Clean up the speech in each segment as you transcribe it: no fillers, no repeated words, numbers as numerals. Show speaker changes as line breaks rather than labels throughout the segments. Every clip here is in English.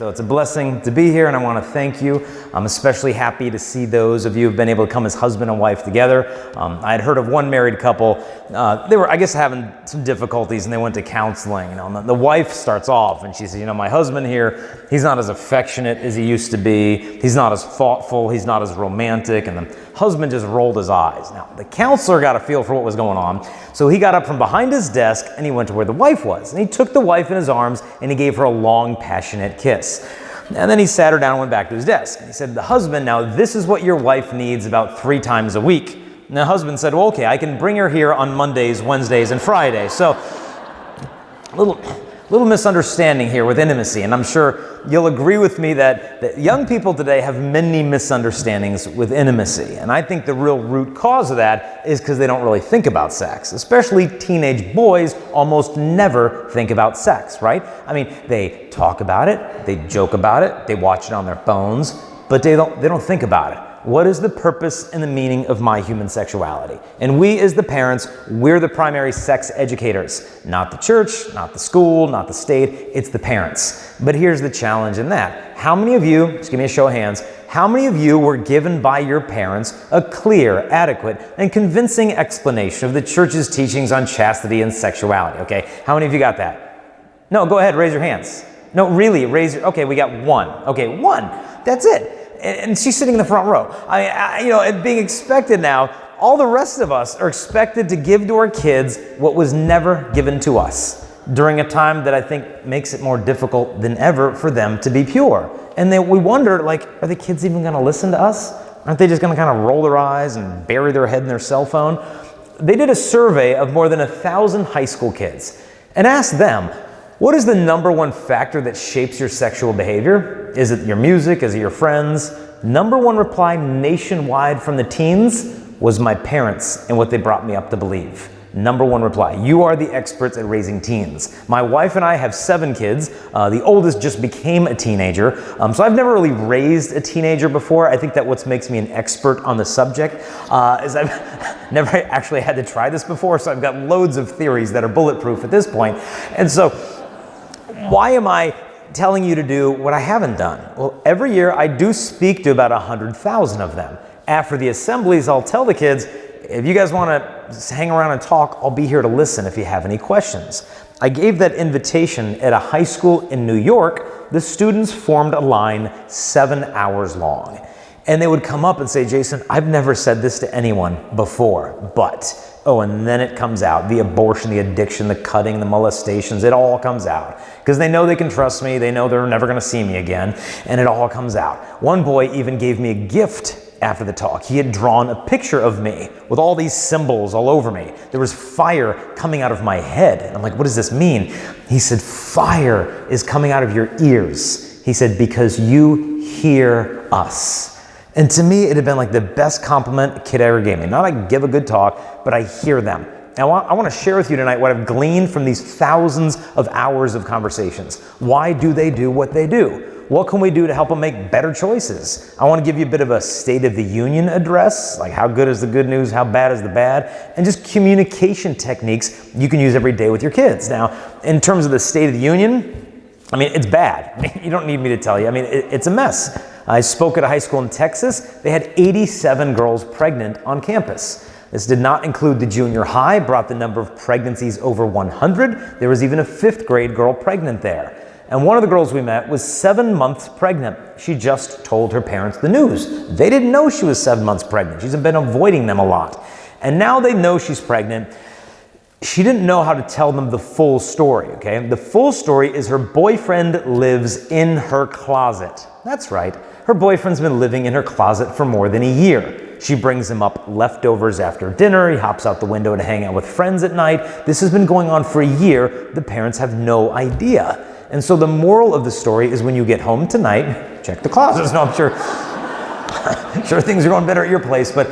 So it's a blessing to be here, and I want to thank you. I'm especially happy to see those of you who've been able to come as husband and wife together. I had heard of one married couple. They were, I guess, having some difficulties, and they went to counseling. And the wife starts off, and she says, my husband here, he's not as affectionate as he used to be. He's not as thoughtful. He's not as romantic. And the husband just rolled his eyes. Now, the counselor got a feel for what was going on, so he got up from behind his desk, and he went to where the wife was. And he took the wife in his arms, and he gave her a long, passionate kiss. And then he sat her down and went back to his desk. And he said, the husband, now this is what your wife needs about 3 times a week. And the husband said, well, okay, I can bring her here on Mondays, Wednesdays, and Fridays. So a little misunderstanding here with intimacy. And I'm sure you'll agree with me that young people today have many misunderstandings with intimacy. And I think the real root cause of that is because they don't really think about sex. Especially teenage boys almost never think about sex, right? I mean, they talk about it, they joke about it, they watch it on their phones, but they don't think about it. What is the purpose and the meaning of my human sexuality? And we as the parents, we're the primary sex educators. Not the church, not the school, not the state, it's the parents. But here's the challenge in that. How many of you, just give me a show of hands, how many of you were given by your parents a clear, adequate, and convincing explanation of the church's teachings on chastity and sexuality? Okay, how many of you got that? No, go ahead, raise your hands. No, really, okay, we got one. Okay, one, that's it. And she's sitting in the front row. It being expected now, all the rest of us are expected to give to our kids what was never given to us during a time that I think makes it more difficult than ever for them to be pure. And then we wonder, are the kids even going to listen to us? Aren't they just going to kind of roll their eyes and bury their head in their cell phone? They did a survey of more than 1,000 high school kids and asked them, what is the number one factor that shapes your sexual behavior? Is it your music? Is it your friends? Number one reply nationwide from the teens was my parents and what they brought me up to believe. Number one reply. You are the experts at raising teens. My wife and I have 7 kids. The oldest just became a teenager. So I've never really raised a teenager before. I think that what makes me an expert on the subject is I've never actually had to try this before. So I've got loads of theories that are bulletproof at this point. And so why am I telling you to do what I haven't done? Well, every year I do speak to about 100,000 of them. After the assemblies, I'll tell the kids, if you guys want to hang around and talk, I'll be here to listen if you have any questions. I gave that invitation at a high school in New York. The students formed a line 7 hours long. And they would come up and say, Jason, I've never said this to anyone before, but... and then it comes out. The abortion, the addiction, the cutting, the molestations, it all comes out. Because they know they can trust me, they know they're never going to see me again, and it all comes out. One boy even gave me a gift after the talk. He had drawn a picture of me with all these symbols all over me. There was fire coming out of my head. And I'm like, what does this mean? He said, fire is coming out of your ears. He said, because you hear us. And to me, it had been like the best compliment a kid ever gave me. Not I give a good talk, but I hear them. And I want to share with you tonight what I've gleaned from these thousands of hours of conversations. Why do they do what they do? What can we do to help them make better choices? I want to give you a bit of a State of the Union address, like how good is the good news, how bad is the bad, and just communication techniques you can use every day with your kids. Now, in terms of the State of the Union, it's bad. You don't need me to tell you. It's a mess. I spoke at a high school in Texas. They had 87 girls pregnant on campus. This did not include the junior high, brought the number of pregnancies over 100. There was even a 5th grade girl pregnant there. And one of the girls we met was 7 months pregnant. She just told her parents the news. They didn't know she was 7 months pregnant. She's been avoiding them a lot. And now they know she's pregnant. She didn't know how to tell them the full story, okay? The full story is her boyfriend lives in her closet. That's right. Her boyfriend's been living in her closet for more than a year. She brings him up leftovers after dinner. He hops out the window to hang out with friends at night. This has been going on for a year. The parents have no idea. And so the moral of the story is when you get home tonight, check the closets. No, I'm sure things are going better at your place, but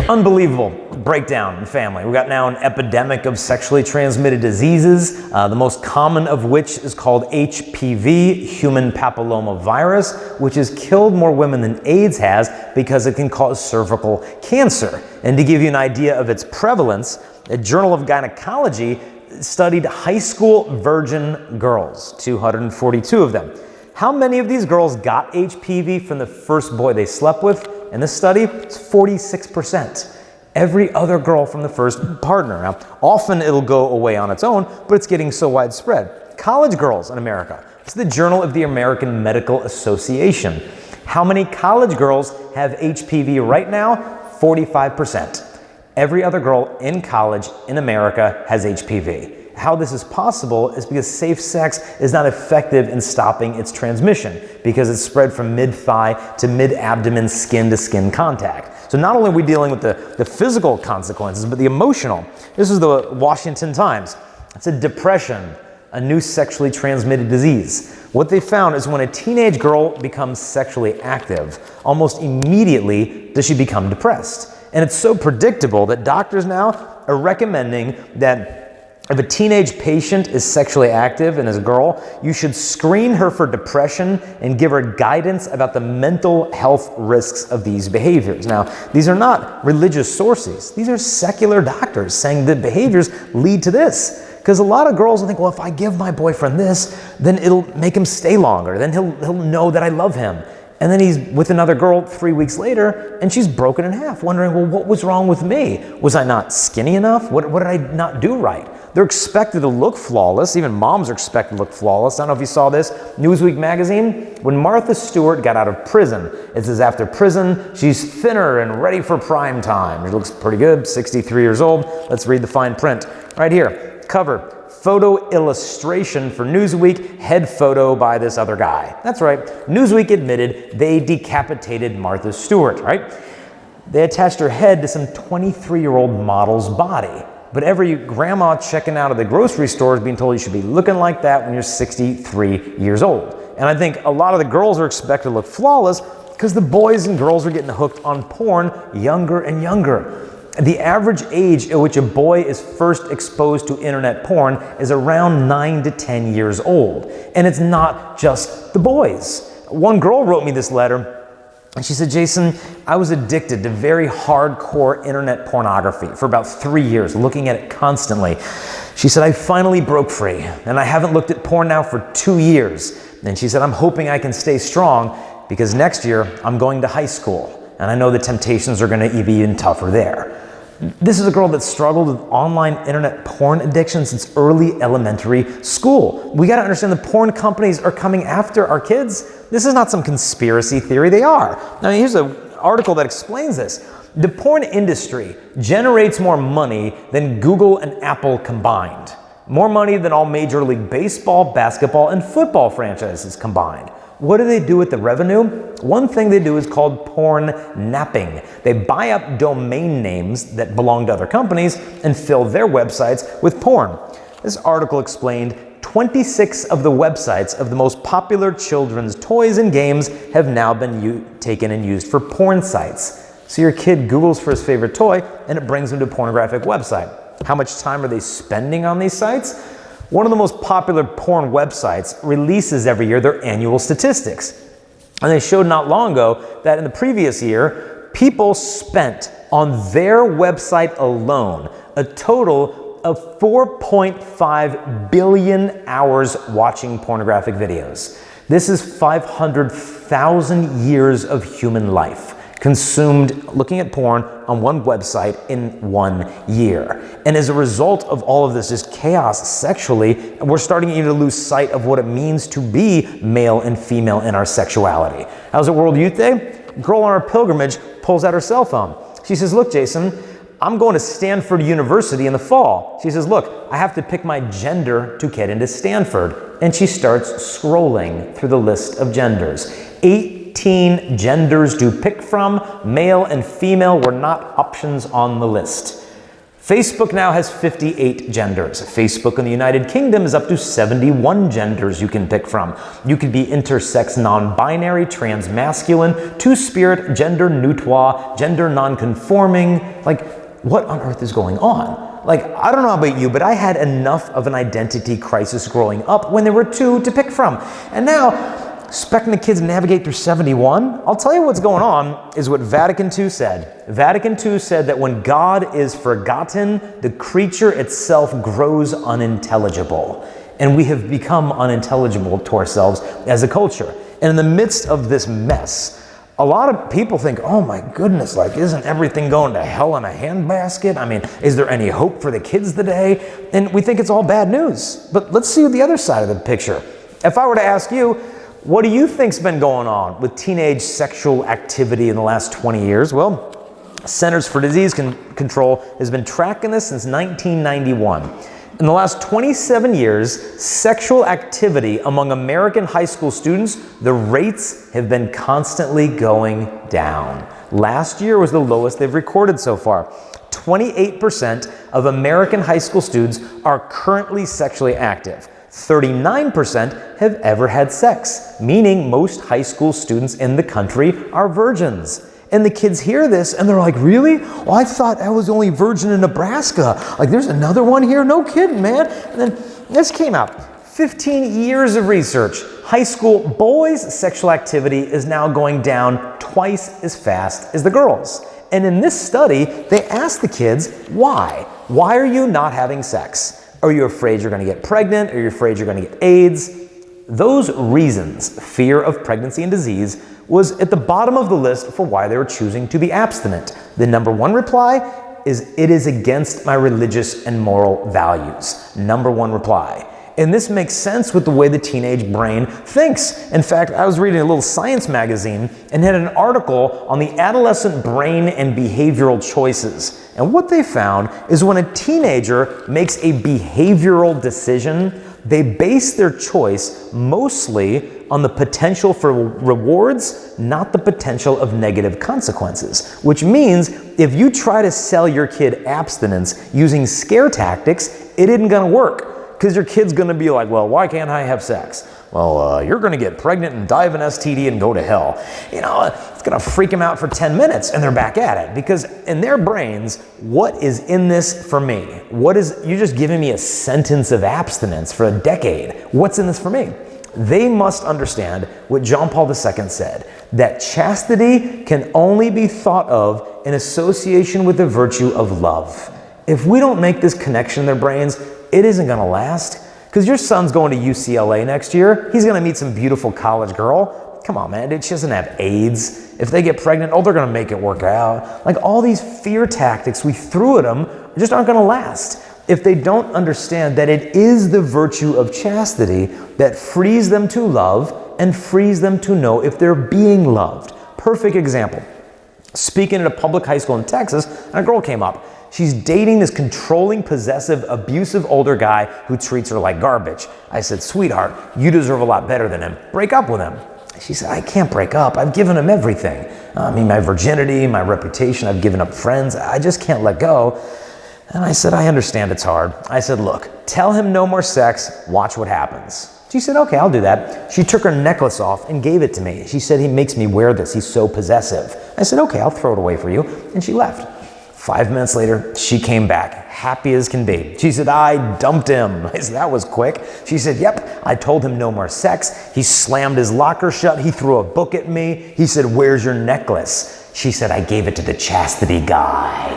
unbelievable breakdown in family. We've got now an epidemic of sexually transmitted diseases, the most common of which is called HPV, human papillomavirus, which has killed more women than AIDS has because it can cause cervical cancer. And to give you an idea of its prevalence, the Journal of Gynecology studied high school virgin girls, 242 of them. How many of these girls got HPV from the first boy they slept with? In this study, it's 46%. Every other girl from the first partner. Now, often it'll go away on its own, but it's getting so widespread. College girls in America. It's the Journal of the American Medical Association. How many college girls have HPV right now? 45%. Every other girl in college in America has HPV. How this is possible is because safe sex is not effective in stopping its transmission because it's spread from mid-thigh to mid-abdomen, skin-to-skin contact. So not only are we dealing with the physical consequences, but the emotional. This is the Washington Times. It's a depression, a new sexually transmitted disease. What they found is when a teenage girl becomes sexually active, almost immediately does she become depressed. And it's so predictable that doctors now are recommending that if a teenage patient is sexually active and is a girl, you should screen her for depression and give her guidance about the mental health risks of these behaviors. Now, these are not religious sources. These are secular doctors saying that behaviors lead to this. Because a lot of girls will think, well, if I give my boyfriend this, then it'll make him stay longer. Then he'll know that I love him. And then he's with another girl 3 weeks later, and she's broken in half, wondering, well, what was wrong with me? Was I not skinny enough? What did I not do right? They're expected to look flawless. Even moms are expected to look flawless. I don't know if you saw this. Newsweek magazine, when Martha Stewart got out of prison, it says after prison, she's thinner and ready for prime time. She looks pretty good, 63 years old. Let's read the fine print. Right here, cover. Photo illustration for Newsweek, head photo by this other guy. That's right, Newsweek admitted they decapitated Martha Stewart, right? They attached her head to some 23-year-old model's body. But every grandma checking out of the grocery store is being told you should be looking like that when you're 63 years old. And I think a lot of the girls are expected to look flawless because the boys and girls are getting hooked on porn younger and younger. The average age at which a boy is first exposed to internet porn is around 9 to 10 years old. And it's not just the boys. One girl wrote me this letter, and she said, Jason, I was addicted to very hardcore internet pornography for about 3 years, looking at it constantly. She said, I finally broke free, and I haven't looked at porn now for 2 years. And she said, I'm hoping I can stay strong because next year I'm going to high school, and I know the temptations are going to be even tougher there. This is a girl that struggled with online internet porn addiction since early elementary school. We got to understand the porn companies are coming after our kids. This is not some conspiracy theory. They are. Now, here's an article that explains this. The porn industry generates more money than Google and Apple combined. More money than all Major League Baseball, basketball, and football franchises combined. What do they do with the revenue? One thing they do is called porn napping. They buy up domain names that belong to other companies and fill their websites with porn. This article explained 26 of the websites of the most popular children's toys and games have now been taken and used for porn sites. So your kid Googles for his favorite toy and it brings him to a pornographic website. How much time are they spending on these sites? One of the most popular porn websites releases every year their annual statistics. And they showed not long ago that in the previous year, people spent on their website alone a total of 4.5 billion hours watching pornographic videos. This is 500,000 years of human life consumed looking at porn on one website in 1 year. And as a result of all of this just chaos sexually, we're starting even to lose sight of what it means to be male and female in our sexuality. How's it World Youth Day? A girl on our pilgrimage pulls out her cell phone. She says, look, Jason, I'm going to Stanford University in the fall. She says, look, I have to pick my gender to get into Stanford. And she starts scrolling through the list of genders. 18 genders to pick from. Male and female were not options on the list. Facebook now has 58 genders. Facebook in the United Kingdom is up to 71 genders you can pick from. You could be intersex non-binary, transmasculine, two-spirit, gender neutral, gender non-conforming. Like, what on earth is going on? Like, I don't know about you, but I had enough of an identity crisis growing up when there were two to pick from. And now, expecting the kids to navigate through 71? I'll tell you what's going on is what Vatican II said. Vatican II said that when God is forgotten, the creature itself grows unintelligible. And we have become unintelligible to ourselves as a culture. And in the midst of this mess, a lot of people think, oh my goodness, like, isn't everything going to hell in a handbasket? I mean, is there any hope for the kids today? And we think it's all bad news. But let's see the other side of the picture. If I were to ask you, what do you think's been going on with teenage sexual activity in the last 20 years? Well, Centers for Disease Control has been tracking this since 1991. In the last 27 years, sexual activity among American high school students, the rates have been constantly going down. Last year was the lowest they've recorded so far. 28% of American high school students are currently sexually active. 39% have ever had sex, meaning most high school students in the country are virgins. And the kids hear this and they're like, really? Well, I thought I was the only virgin in Nebraska. Like, there's another one here? No kidding, man. And then this came out. 15 years of research. High school boys' sexual activity is now going down twice as fast as the girls. And in this study, they asked the kids, why? Why are you not having sex? Are you afraid you're going to get pregnant? Are you afraid you're going to get AIDS? Those reasons, fear of pregnancy and disease, was at the bottom of the list for why they were choosing to be abstinent. The number one reply is, it is against my religious and moral values. Number one reply. And this makes sense with the way the teenage brain thinks. In fact, I was reading a little science magazine and had an article on the adolescent brain and behavioral choices. And what they found is when a teenager makes a behavioral decision, they base their choice mostly on the potential for rewards, not the potential of negative consequences. Which means if you try to sell your kid abstinence using scare tactics, it isn't gonna work. Because your kid's gonna be like, well, why can't I have sex? Well, you're gonna get pregnant and die of an STD and go to hell. You know, it's gonna freak them out for 10 minutes and they're back at it. Because in their brains, what is in this for me? You're just giving me a sentence of abstinence for a decade. What's in this for me? They must understand what John Paul II said, that chastity can only be thought of in association with the virtue of love. If we don't make this connection in their brains, it isn't gonna last. Because your son's going to UCLA next year. He's gonna meet some beautiful college girl. Come on, man, she doesn't have AIDS. If they get pregnant, they're gonna make it work out. Like, all these fear tactics we threw at them just aren't gonna last. If they don't understand that it is the virtue of chastity that frees them to love and frees them to know if they're being loved. Perfect example. Speaking at a public high school in Texas, and a girl came up. She's dating this controlling, possessive, abusive older guy who treats her like garbage. I said, sweetheart, you deserve a lot better than him. Break up with him. She said, I can't break up. I've given him everything. I mean, my virginity, my reputation, I've given up friends. I just can't let go. And I said, I understand it's hard. I said, look, tell him no more sex. Watch what happens. She said, okay, I'll do that. She took her necklace off and gave it to me. She said, he makes me wear this. He's so possessive. I said, okay, I'll throw it away for you. And she left. 5 minutes later, she came back, happy as can be. She said, I dumped him. I said, that was quick. She said, yep, I told him no more sex. He slammed his locker shut. He threw a book at me. He said, where's your necklace? She said, I gave it to the chastity guy.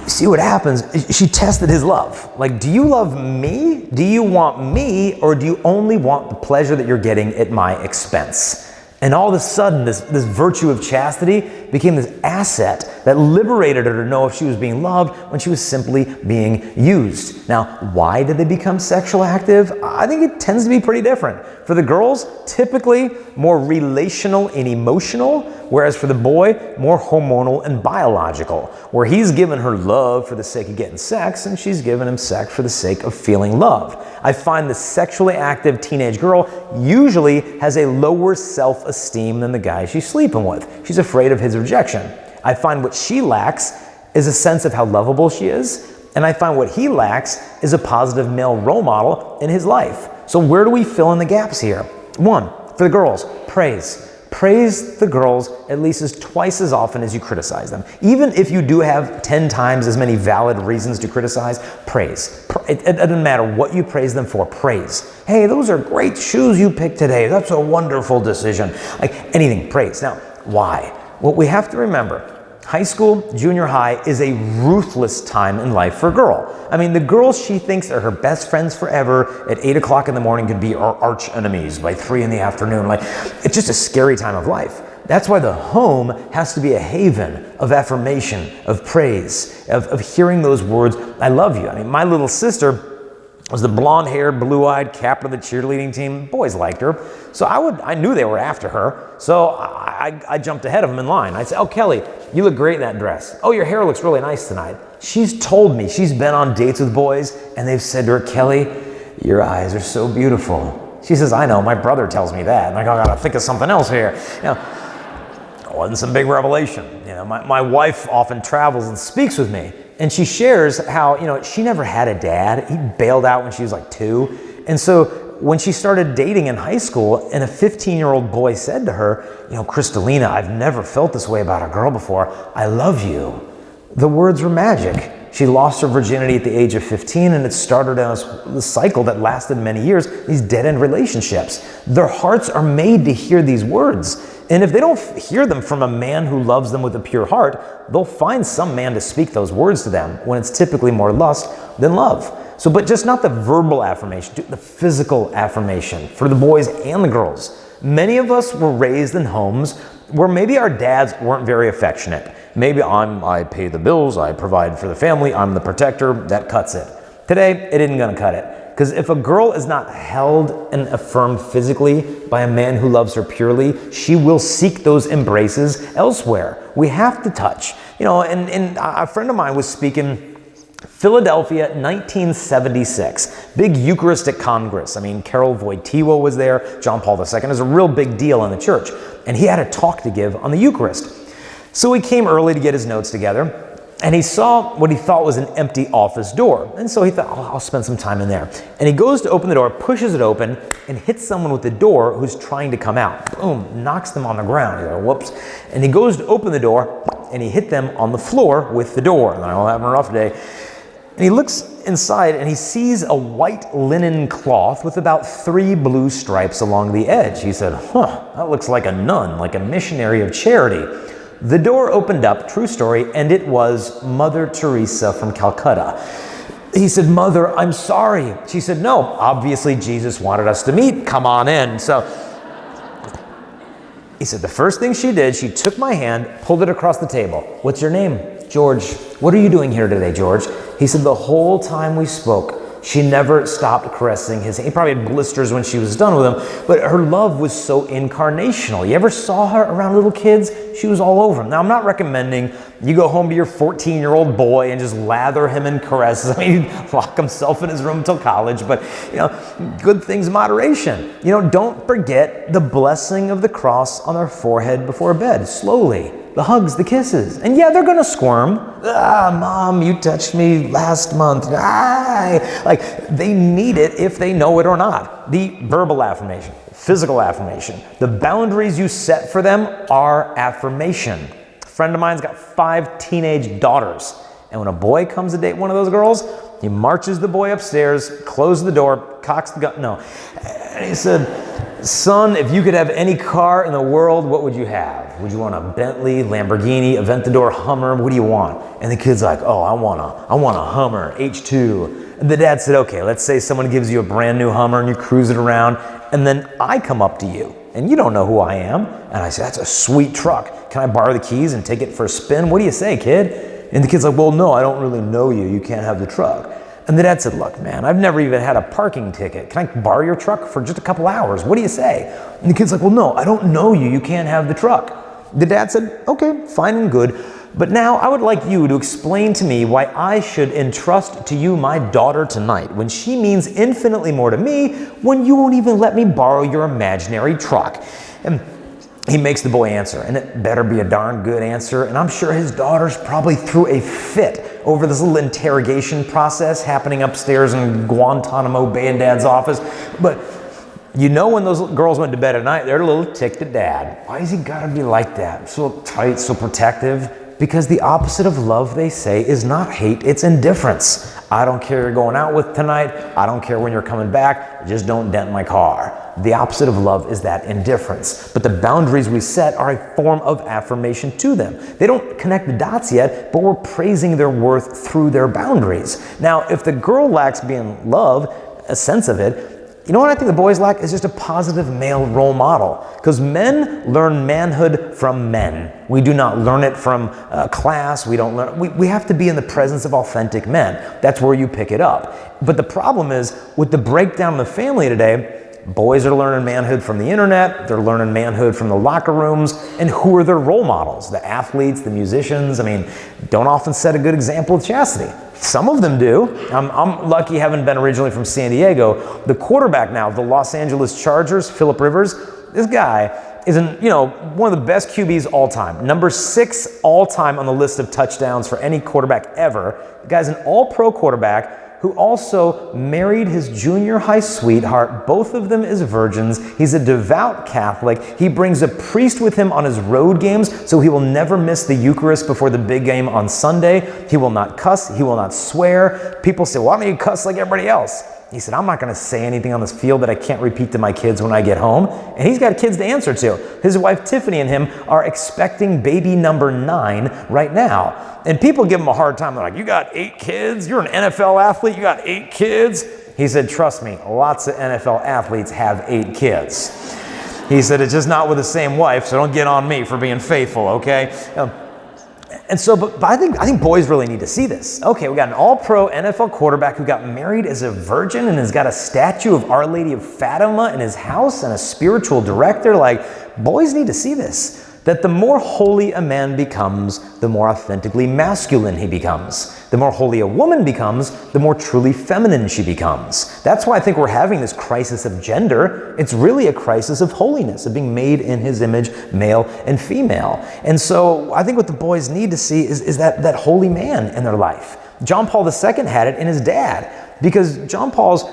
See what happens? She tested his love. Like, do you love me? Do you want me? Or do you only want the pleasure that you're getting at my expense? And all of a sudden, this virtue of chastity became this asset that liberated her to know if she was being loved when she was simply being used. Now, why did they become sexual active? I think it tends to be pretty different. For the girls, typically more relational and emotional, whereas for the boy, more hormonal and biological, where he's given her love for the sake of getting sex and she's given him sex for the sake of feeling loved. I find the sexually active teenage girl usually has a lower self-esteem than the guy she's sleeping with. She's afraid of his rejection. I find what she lacks is a sense of how lovable she is, and I find what he lacks is a positive male role model in his life. So where do we fill in the gaps here? One, for the girls, praise. praise the girls at least as twice as often as you criticize them. Even if you do have 10 times as many valid reasons to criticize, praise. It doesn't matter what you praise them for, praise. Hey, those are great shoes you picked today. That's a wonderful decision. Like anything, praise. Now, why? Well, we have to remember, high school, junior high is a ruthless time in life for a girl. I mean, the girls she thinks are her best friends forever at 8 o'clock in the morning could be our arch enemies by 3 in the afternoon. Like, it's just a scary time of life. That's why the home has to be a haven of affirmation, of praise, of hearing those words, I love you. I mean, my little sister was the blonde-haired, blue-eyed captain of the cheerleading team. Boys liked her. So I knew they were after her. So I jumped ahead of them in line. I'd say, oh, Kelly, you look great in that dress. Oh, your hair looks really nice tonight. She's told me she's been on dates with boys, and they've said to her, Kelly, your eyes are so beautiful. She says, I know, my brother tells me that. And I go, I gotta think of something else here. It wasn't some big revelation. My wife often travels and speaks with me. And she shares how, she never had a dad. He bailed out when she was like 2. And so when she started dating in high school and a 15-year-old boy said to her, Kristalina, I've never felt this way about a girl before. I love you. The words were magic. She lost her virginity at the age of 15, and it started on a cycle that lasted many years, these dead-end relationships. Their hearts are made to hear these words. And if they don't hear them from a man who loves them with a pure heart, they'll find some man to speak those words to them when it's typically more lust than love. So, but just not the verbal affirmation, the physical affirmation for the boys and the girls. Many of us were raised in homes where maybe our dads weren't very affectionate. Maybe I pay the bills, I provide for the family, I'm the protector, that cuts it. Today, it isn't gonna cut it. Because if a girl is not held and affirmed physically by a man who loves her purely, she will seek those embraces elsewhere. We have to touch. And a friend of mine was speaking Philadelphia, 1976. Big Eucharistic Congress. I mean, Karol Wojtyła was there. John Paul II. It was a real big deal in the church. And he had a talk to give on the Eucharist. So he came early to get his notes together. And he saw what he thought was an empty office door. And so he thought, I'll spend some time in there. And he goes to open the door, pushes it open, and hits someone with the door who's trying to come out. Boom, knocks them on the ground. He's like, whoops. And he goes to open the door, and he hit them on the floor with the door. And they're all having a rough day. And he looks inside, and he sees a white linen cloth with about 3 blue stripes along the edge. He said, that looks like a nun, like a missionary of charity. The door opened up, true story, and it was Mother Teresa from Calcutta. He said, Mother, I'm sorry. She said, no, obviously Jesus wanted us to meet. Come on in. So he said, the first thing she did, she took my hand, pulled it across the table. What's your name? George. What are you doing here today, George? He said, the whole time we spoke, she never stopped caressing his hand. He probably had blisters when she was done with him, but her love was so incarnational. You ever saw her around little kids? She was all over him. Now, I'm not recommending you go home to your 14-year-old boy and just lather him in caresses. I mean, he'd lock himself in his room until college, but, good things, moderation. Don't forget the blessing of the cross on their forehead before bed, slowly. The hugs, the kisses. And yeah, they're going to squirm. Mom, you touched me last month. Like, they need it if they know it or not. The verbal affirmation, physical affirmation. The boundaries you set for them are affirmation. A friend of mine's got 5 teenage daughters. And when a boy comes to date one of those girls, he marches the boy upstairs, closes the door, cocks the gun. No. And he said, son, if you could have any car in the world, what would you have? Would you want a Bentley, Lamborghini, Aventador, Hummer? What do you want? And the kid's like, oh, I want a Hummer, H2. And the dad said, okay, let's say someone gives you a brand new Hummer and you cruise it around, and then I come up to you and you don't know who I am. And I say, that's a sweet truck. Can I borrow the keys and take it for a spin? What do you say, kid? And the kid's like, well, no, I don't really know you. You can't have the truck. And the dad said, look, man, I've never even had a parking ticket. Can I borrow your truck for just a couple hours? What do you say? And the kid's like, well, no, I don't know you. You can't have the truck. The dad said, okay, fine and good. But now I would like you to explain to me why I should entrust to you my daughter tonight when she means infinitely more to me when you won't even let me borrow your imaginary truck. And he makes the boy answer, and it better be a darn good answer. And I'm sure his daughter's probably threw a fit over this little interrogation process happening upstairs in Guantanamo Bay in Dad's office. But You know when those girls went to bed at night, they're a little ticked at dad. Why has he got to be like that? So tight, so protective. Because the opposite of love, they say, is not hate, it's indifference. I don't care you're going out with tonight. I don't care when you're coming back. Just don't dent my car. The opposite of love is that indifference. But the boundaries we set are a form of affirmation to them. They don't connect the dots yet, but we're praising their worth through their boundaries. Now, if the girl lacks being loved, a sense of it, you know what I think the boys lack is just a positive male role model. Because men learn manhood from men. We do not learn it from class. We don't learn. We have to be in the presence of authentic men. That's where you pick it up. But the problem is with the breakdown in the family today, boys are learning manhood from the internet. They're learning manhood from the locker rooms. And who are their role models? The athletes, the musicians. I mean, don't often set a good example of chastity. Some of them do. I'm lucky having been originally from San Diego. The quarterback now of the Los Angeles Chargers, Phillip Rivers, this guy is one of the best QBs all time. Number 6 all time on the list of touchdowns for any quarterback ever. The guy's an all-pro quarterback who also married his junior high sweetheart. Both of them is virgins. He's a devout Catholic. He brings a priest with him on his road games, so he will never miss the Eucharist before the big game on Sunday. He will not cuss. He will not swear. People say, why don't you cuss like everybody else? He said, I'm not going to say anything on this field that I can't repeat to my kids when I get home. And he's got kids to answer to. His wife Tiffany and him are expecting baby number 9 right now. And people give him a hard time. They're like, you got 8 kids? You're an NFL athlete? You got 8 kids? He said, trust me, lots of NFL athletes have 8 kids. He said, it's just not with the same wife, so don't get on me for being faithful, okay? And so, but I think boys really need to see this. Okay, we got an all-pro NFL quarterback who got married as a virgin and has got a statue of Our Lady of Fatima in his house and a spiritual director. Like, boys need to see this. That the more holy a man becomes, the more authentically masculine he becomes. The more holy a woman becomes, the more truly feminine she becomes. That's why I think we're having this crisis of gender. It's really a crisis of holiness, of being made in his image, male and female. And so I think what the boys need to see is that holy man in their life. John Paul II had it in his dad, because John Paul's,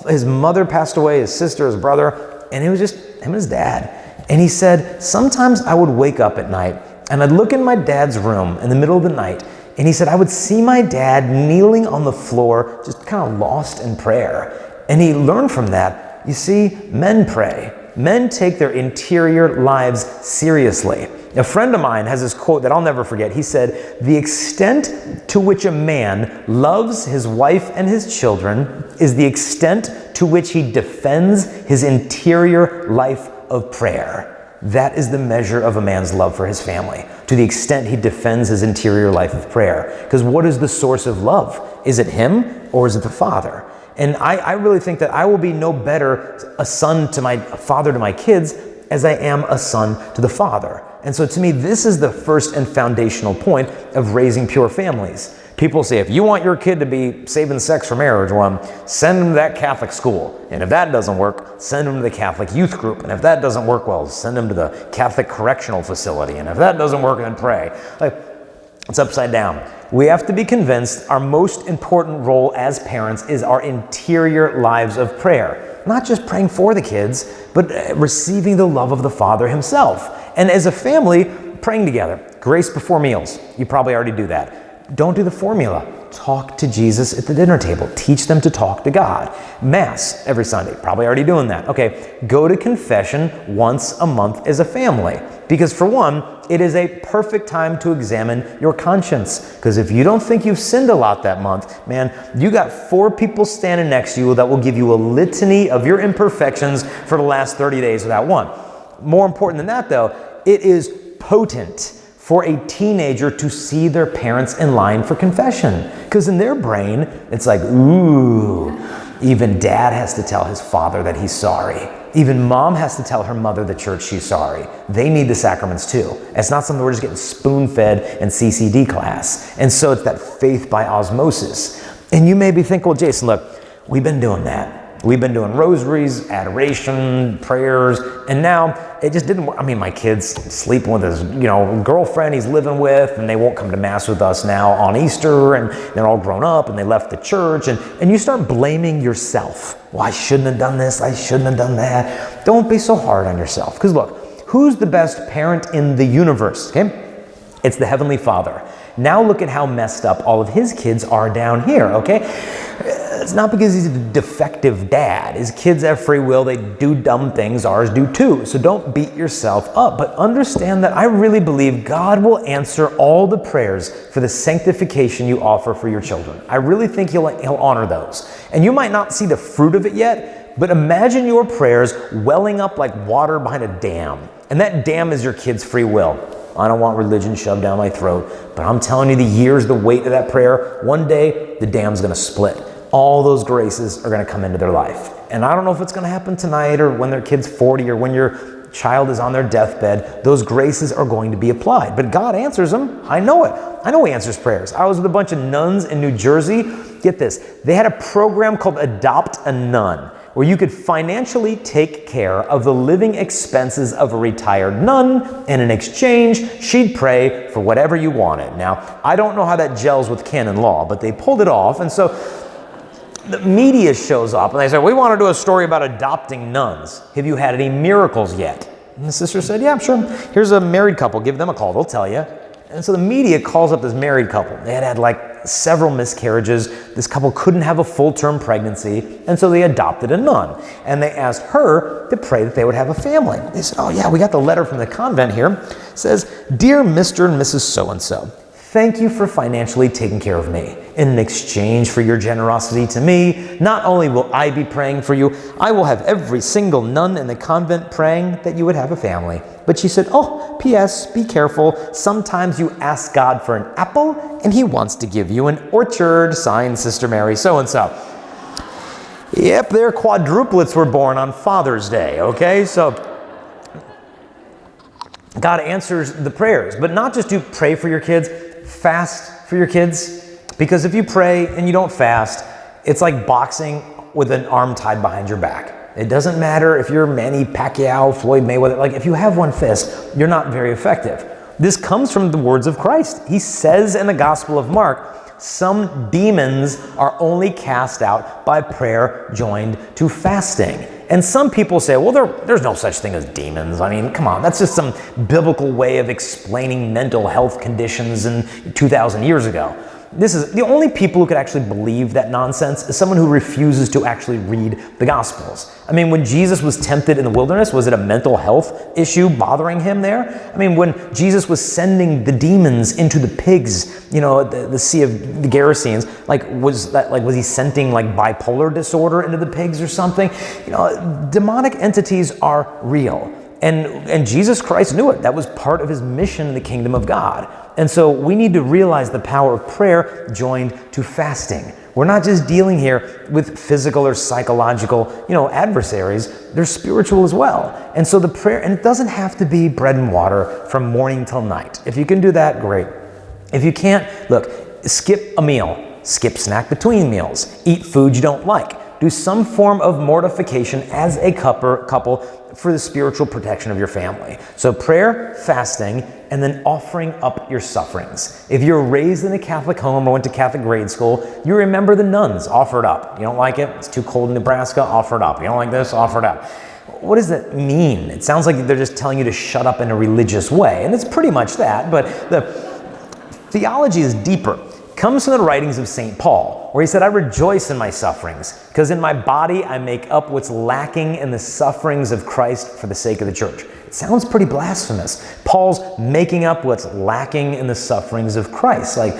his mother passed away, his sister, his brother, and it was just him and his dad. And he said, sometimes I would wake up at night and I'd look in my dad's room in the middle of the night, and he said, I would see my dad kneeling on the floor, just kind of lost in prayer. And he learned from that, you see, men pray. Men take their interior lives seriously. A friend of mine has this quote that I'll never forget. He said, the extent to which a man loves his wife and his children is the extent to which he defends his interior life of prayer. That is the measure of a man's love for his family, to the extent he defends his interior life of prayer. Because what is the source of love? Is it him or is it the Father? And I really think that I will be no better a father to my kids as I am a son to the Father. And so to me, this is the first and foundational point of raising pure families. People say, if you want your kid to be saving sex for marriage, send them to that Catholic school. And if that doesn't work, send them to the Catholic youth group. And if that doesn't work, send them to the Catholic correctional facility. And if that doesn't work, then pray. Like, it's upside down. We have to be convinced our most important role as parents is our interior lives of prayer. Not just praying for the kids, but receiving the love of the Father himself. And as a family, praying together. Grace before meals. You probably already do that. Don't do the formula. Talk to Jesus at the dinner table. Teach them to talk to God. Mass every Sunday. Probably already doing that. Okay, go to confession once a month as a family. Because for one, it is a perfect time to examine your conscience. Because if you don't think you've sinned a lot that month, man, you got 4 people standing next to you that will give you a litany of your imperfections for the last 30 days without one. More important than that, though, it is potent for a teenager to see their parents in line for confession. Because in their brain, it's like, ooh, even dad has to tell his father that he's sorry. Even mom has to tell her mother at church she's sorry. They need the sacraments too. It's not something we're just getting spoon-fed in CCD class. And so it's that faith by osmosis. And you may be thinking, well, Jason, look, we've been doing that. We've been doing rosaries, adoration, prayers, and now it just didn't work. I mean, my kid's sleeping with his, girlfriend he's living with, and they won't come to Mass with us now on Easter, and they're all grown up, and they left the church, and you start blaming yourself. Well, I shouldn't have done this, I shouldn't have done that. Don't be so hard on yourself, because look, who's the best parent in the universe, okay? It's the Heavenly Father. Now look at how messed up all of his kids are down here, okay? It's not because he's a defective dad. His kids have free will. They do dumb things. Ours do too. So don't beat yourself up. But understand that I really believe God will answer all the prayers for the sanctification you offer for your children. I really think he'll honor those. And you might not see the fruit of it yet, but imagine your prayers welling up like water behind a dam. And that dam is your kids' free will. I don't want religion shoved down my throat, but I'm telling you, the years, the weight of that prayer, one day the dam's going to split. All those graces are going to come into their life. And I don't know if it's going to happen tonight or when their kid's 40 or when your child is on their deathbed. Those graces are going to be applied. But God answers them. I know it. I know he answers prayers. I was with a bunch of nuns in New Jersey. Get this. They had a program called Adopt a Nun, where you could financially take care of the living expenses of a retired nun, and in exchange, she'd pray for whatever you wanted. Now, I don't know how that gels with canon law, but they pulled it off, and so the media shows up, and they say, we want to do a story about adopting nuns. Have you had any miracles yet? And the sister said, yeah, sure. Here's a married couple. Give them a call. They'll tell you. And so the media calls up this married couple. They had like several miscarriages. This couple couldn't have a full-term pregnancy, and so they adopted a nun. And they asked her to pray that they would have a family. They said, oh yeah, we got the letter from the convent here. It says, Dear Mr. and Mrs. So-and-so, thank you for financially taking care of me. In exchange for your generosity to me, not only will I be praying for you, I will have every single nun in the convent praying that you would have a family. But she said, oh, P.S., be careful. Sometimes you ask God for an apple, and he wants to give you an orchard. Signed, Sister Mary so-and-so. Yep, their quadruplets were born on Father's Day, okay? So God answers the prayers, but not just to pray for your kids, fast for your kids. Because if you pray and you don't fast, it's like boxing with an arm tied behind your back. It doesn't matter if you're Manny Pacquiao, Floyd Mayweather. Like if you have one fist, you're not very effective. This comes from the words of Christ. He says in the Gospel of Mark, some demons are only cast out by prayer joined to fasting. And some people say, well, there's no such thing as demons. I mean, come on, that's just some biblical way of explaining mental health conditions in 2,000 years ago. This is the only people who could actually believe that nonsense is someone who refuses to actually read the Gospels. I mean, when Jesus was tempted in the wilderness, was it a mental health issue bothering him there? I mean, when Jesus was sending the demons into the pigs, the Sea of the Gerasenes, was he sending like bipolar disorder into the pigs or something? Demonic entities are real. And Jesus Christ knew it. That was part of his mission in the kingdom of God. And so we need to realize the power of prayer joined to fasting. We're not just dealing here with physical or psychological, adversaries. They're spiritual as well. And so the prayer, and it doesn't have to be bread and water from morning till night. If you can do that, great. If you can't, look, skip a meal, skip snack between meals, eat food you don't like. Do some form of mortification as a couple for the spiritual protection of your family. So prayer, fasting, and then offering up your sufferings. If you're raised in a Catholic home or went to Catholic grade school, you remember the nuns, offer it up. You don't like it? It's too cold in Nebraska, offer it up. You don't like this? Offer it up. What does that mean? It sounds like they're just telling you to shut up in a religious way, and it's pretty much that, but the theology is deeper. Comes from the writings of St. Paul, where he said, I rejoice in my sufferings, because in my body I make up what's lacking in the sufferings of Christ for the sake of the church. It sounds pretty blasphemous. Paul's making up what's lacking in the sufferings of Christ. Like,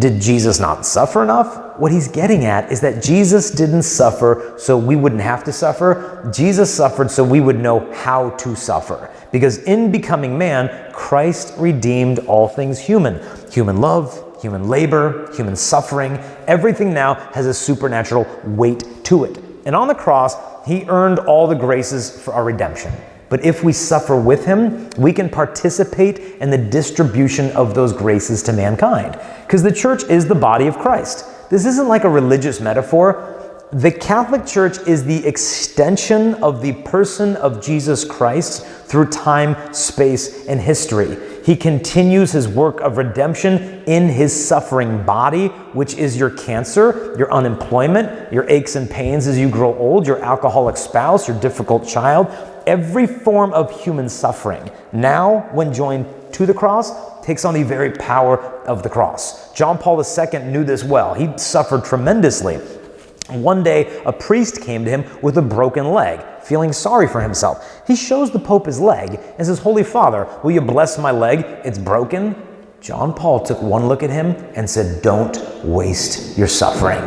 did Jesus not suffer enough? What he's getting at is that Jesus didn't suffer so we wouldn't have to suffer. Jesus suffered so we would know how to suffer. Because in becoming man, Christ redeemed all things human. Human love, human labor, human suffering, everything now has a supernatural weight to it. And on the cross, he earned all the graces for our redemption. But if we suffer with him, we can participate in the distribution of those graces to mankind. Because the church is the body of Christ. This isn't like a religious metaphor. The Catholic Church is the extension of the person of Jesus Christ through time, space, and history. He continues his work of redemption in his suffering body, which is your cancer, your unemployment, your aches and pains as you grow old, your alcoholic spouse, your difficult child, every form of human suffering. Now, when joined to the cross, takes on the very power of the cross. John Paul II knew this well. He suffered tremendously. One day, a priest came to him with a broken leg, feeling sorry for himself. He shows the Pope his leg and says, "Holy Father, will you bless my leg? It's broken." John Paul took one look at him and said, "Don't waste your suffering."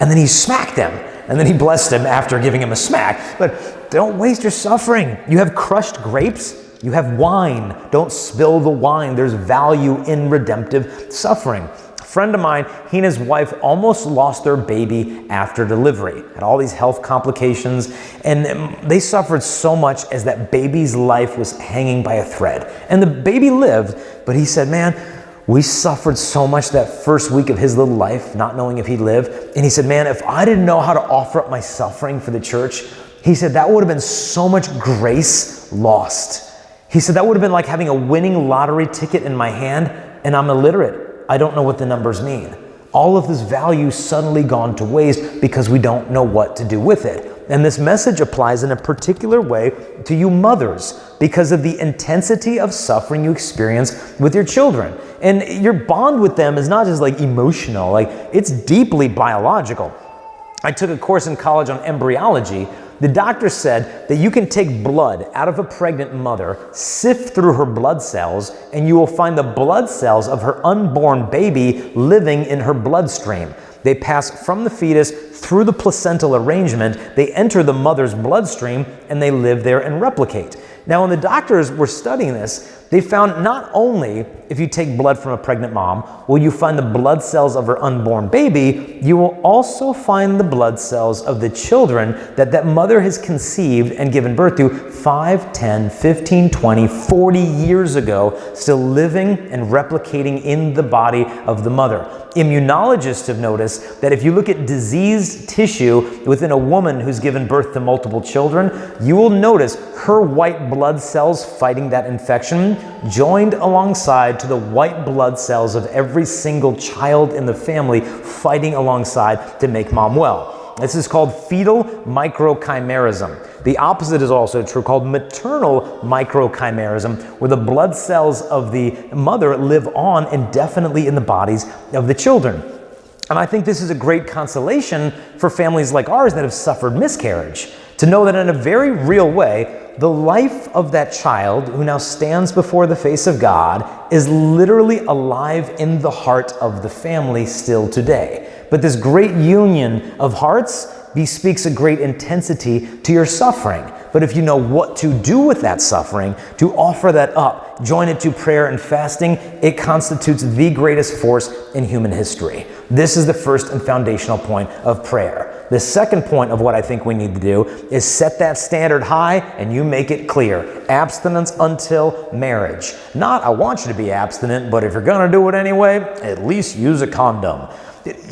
And then he smacked him. And then he blessed him after giving him a smack. But don't waste your suffering. You have crushed grapes. You have wine. Don't spill the wine. There's value in redemptive suffering. A friend of mine, he and his wife almost lost their baby after delivery. Had all these health complications, and they suffered so much as that baby's life was hanging by a thread. And the baby lived, but he said, "Man, we suffered so much that first week of his little life, not knowing if he'd live." And he said, "Man, if I didn't know how to offer up my suffering for the church," he said, "that would have been so much grace lost." He said, "That would have been like having a winning lottery ticket in my hand, and I'm illiterate. I don't know what the numbers mean. All of this value suddenly gone to waste because we don't know what to do with it." And this message applies in a particular way to you mothers because of the intensity of suffering you experience with your children. And your bond with them is not just like emotional, like it's deeply biological. I took a course in college on embryology. The doctor said that you can take blood out of a pregnant mother, sift through her blood cells, and you will find the blood cells of her unborn baby living in her bloodstream. They pass from the fetus through the placental arrangement, they enter the mother's bloodstream, and they live there and replicate. Now, when the doctors were studying this, they found not only if you take blood from a pregnant mom, will you find the blood cells of her unborn baby, you will also find the blood cells of the children that mother has conceived and given birth to 5, 10, 15, 20, 40 years ago, still living and replicating in the body of the mother. Immunologists have noticed that if you look at diseased tissue within a woman who's given birth to multiple children, you will notice her white blood cells fighting that infection joined alongside to the white blood cells of every single child in the family fighting alongside to make mom well. This is called fetal microchimerism. The opposite is also true, called maternal microchimerism, where the blood cells of the mother live on indefinitely in the bodies of the children. And I think this is a great consolation for families like ours that have suffered miscarriage, to know that in a very real way, the life of that child who now stands before the face of God is literally alive in the heart of the family still today. But this great union of hearts bespeaks a great intensity to your suffering. But if you know what to do with that suffering, to offer that up, join it to prayer and fasting, it constitutes the greatest force in human history. This is the first and foundational point of prayer. The second point of what I think we need to do is set that standard high and you make it clear. Abstinence until marriage. Not, I want you to be abstinent, but if you're going to do it anyway, at least use a condom.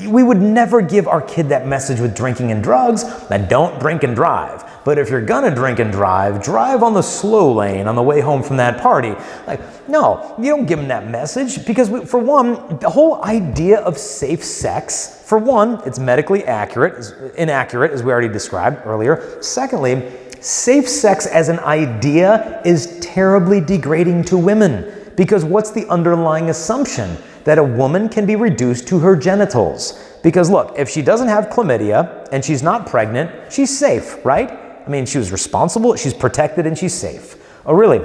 We would never give our kid that message with drinking and drugs, that don't drink and drive. But if you're gonna drink and drive on the slow lane on the way home from that party. Like, no, you don't give them that message because for one, the whole idea of safe sex, for one, it's medically inaccurate as we already described earlier. Secondly, safe sex as an idea is terribly degrading to women because what's the underlying assumption? That a woman can be reduced to her genitals. Because look, if she doesn't have chlamydia and she's not pregnant, she's safe, right? I mean, she was responsible, she's protected, and she's safe. Oh, really?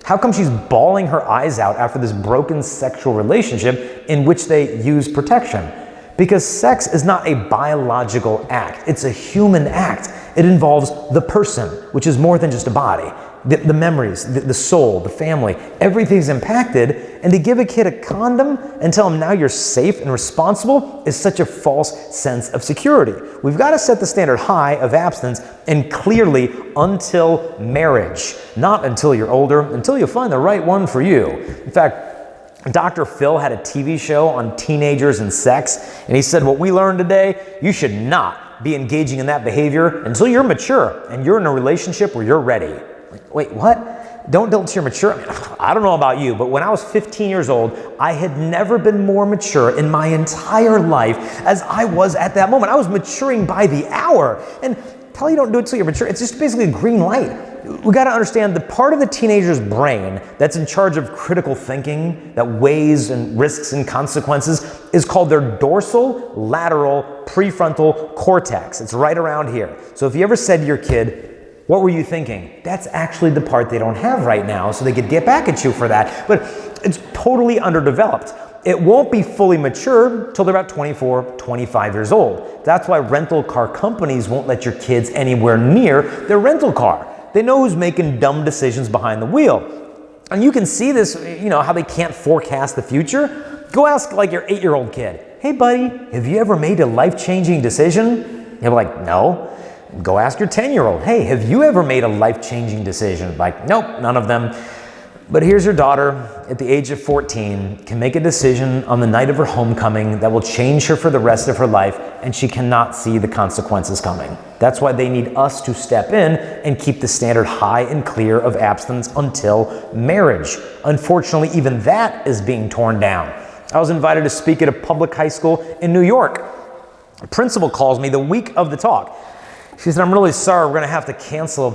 How come she's bawling her eyes out after this broken sexual relationship in which they use protection? Because sex is not a biological act, it's a human act. It involves the person, which is more than just a body. The memories, the soul, the family, everything's impacted. And to give a kid a condom and tell him now you're safe and responsible is such a false sense of security. We've got to set the standard high of abstinence and clearly until marriage, not until you're older, until you find the right one for you. In fact, Dr. Phil had a TV show on teenagers and sex, and he said, what we learned today, you should not be engaging in that behavior until you're mature and you're in a relationship where you're ready. Like, wait, what? Don't till you're mature. I don't know about you, but when I was 15 years old, I had never been more mature in my entire life as I was at that moment. I was maturing by the hour. And tell you don't do it till you're mature, it's just basically a green light. We got to understand the part of the teenager's brain that's in charge of critical thinking, that weighs and risks and consequences, is called their dorsal lateral prefrontal cortex. It's right around here. So if you ever said to your kid, what were you thinking? That's actually the part they don't have right now, so they could get back at you for that. But it's totally underdeveloped. It won't be fully mature till they're about 24, 25 years old. That's why rental car companies won't let your kids anywhere near their rental car. They know who's making dumb decisions behind the wheel. And you can see this, how they can't forecast the future. Go ask like your 8-year-old kid, hey buddy, have you ever made a life-changing decision? You'll be like, no. Go ask your 10-year-old, hey, have you ever made a life-changing decision? Like, nope, none of them. But here's your daughter at the age of 14, can make a decision on the night of her homecoming that will change her for the rest of her life, and she cannot see the consequences coming. That's why they need us to step in and keep the standard high and clear of abstinence until marriage. Unfortunately, even that is being torn down. I was invited to speak at a public high school in New York. The principal calls me the week of the talk. She said, I'm really sorry, we're going to have to cancel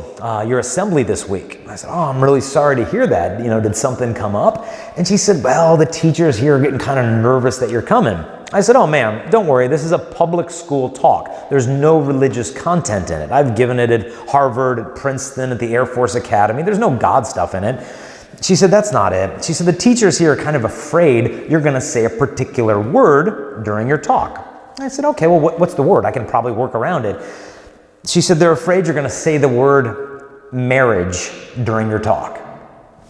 your assembly this week. I said, oh, I'm really sorry to hear that. Did something come up? And she said, well, the teachers here are getting kind of nervous that you're coming. I said, oh, ma'am, don't worry. This is a public school talk. There's no religious content in it. I've given it at Harvard, at Princeton, at the Air Force Academy. There's no God stuff in it. She said, that's not it. She said, the teachers here are kind of afraid you're going to say a particular word during your talk. I said, okay, well, what's the word? I can probably work around it. She said, they're afraid you're going to say the word marriage during your talk.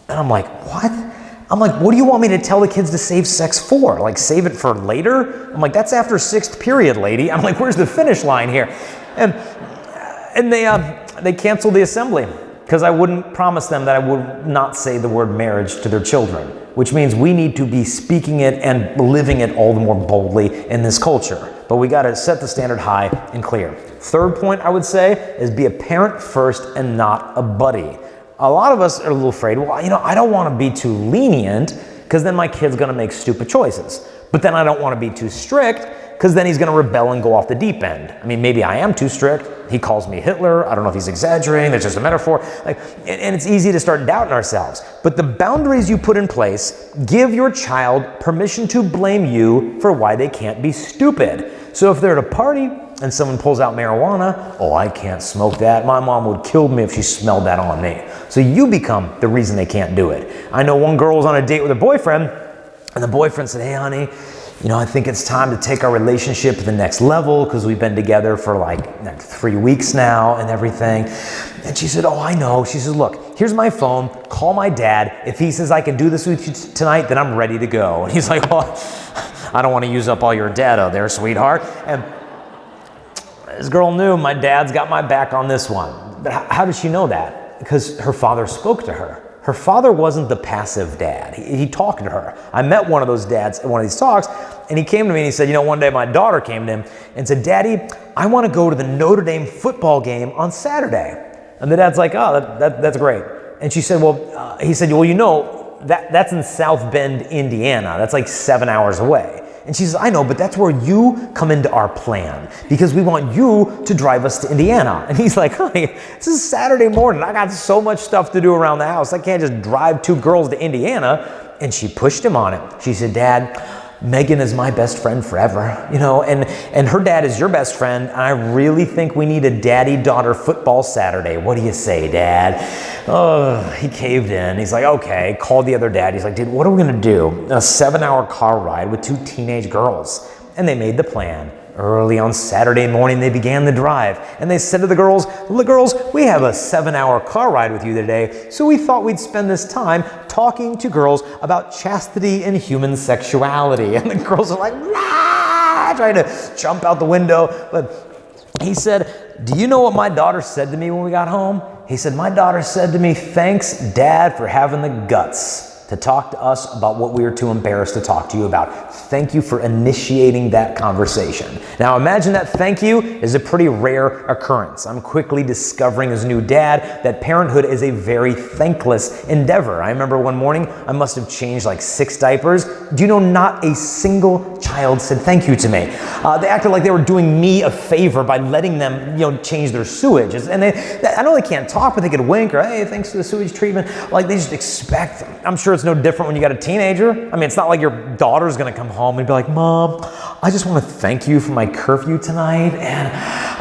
And I'm like, what? I'm like, what do you want me to tell the kids to save sex for? Like, save it for later? I'm like, that's after 6th period, lady. I'm like, where's the finish line here? And they canceled the assembly because I wouldn't promise them that I would not say the word marriage to their children, which means we need to be speaking it and living it all the more boldly in this culture. But we got to set the standard high and clear. Third point I would say is be a parent first and not a buddy. A lot of us are a little afraid, well, I don't want to be too lenient because then my kid's going to make stupid choices. But then I don't want to be too strict because then he's going to rebel and go off the deep end. I mean, maybe I am too strict. He calls me Hitler. I don't know if he's exaggerating. That's just a metaphor. And it's easy to start doubting ourselves. But the boundaries you put in place give your child permission to blame you for why they can't be stupid. So if they're at a party and someone pulls out marijuana, oh, I can't smoke that. My mom would kill me if she smelled that on me. So you become the reason they can't do it. I know one girl was on a date with her boyfriend, and the boyfriend said, hey, honey, I think it's time to take our relationship to the next level because we've been together for like 3 weeks now and everything. And she said, oh, I know. She says, look, here's my phone. Call my dad. If he says I can do this with you tonight, then I'm ready to go. And he's like, well, I don't want to use up all your data there, sweetheart. And this girl knew my dad's got my back on this one. But how did she know that? Because her father spoke to her. Her father wasn't the passive dad. He talked to her. I met one of those dads at one of these talks, and he came to me and he said, one day my daughter came to him and said, Daddy, I want to go to the Notre Dame football game on Saturday. And the dad's like, oh, that's great. And she said, he said, that's in South Bend, Indiana. That's like 7 hours away. And she says, I know, but that's where you come into our plan because we want you to drive us to Indiana. And he's like, honey, this is Saturday morning. I got so much stuff to do around the house. I can't just drive 2 girls to Indiana. And she pushed him on it. She said, Dad, Megan is my best friend forever, and her dad is your best friend. And I really think we need a daddy-daughter football Saturday. What do you say, Dad? Oh, he caved in. He's like, okay, called the other dad. He's like, dude, what are we going to do? A 7-hour car ride with 2 teenage girls. And they made the plan. Early on Saturday morning, they began the drive. And they said to the girls, we have a 7-hour car ride with you today. So we thought we'd spend this time talking to girls about chastity and human sexuality. And the girls are like, trying to jump out the window. But he said, do you know what my daughter said to me when we got home? He said, my daughter said to me, thanks, Dad, for having the guts. to talk to us about what we are too embarrassed to talk to you about. Thank you for initiating that conversation. Now imagine that thank you is a pretty rare occurrence. I'm quickly discovering as a new dad that parenthood is a very thankless endeavor. I remember one morning I must have changed like 6 diapers. Do you know not a single child said thank you to me? They acted like they were doing me a favor by letting them, change their sewage. And I know they can't talk, but they could wink or, hey, thanks for the sewage treatment. Like they just expect. I'm sure it's no different when you got a teenager. I mean, it's not like your daughter's gonna come home and be like, Mom, I just want to thank you for my curfew tonight, and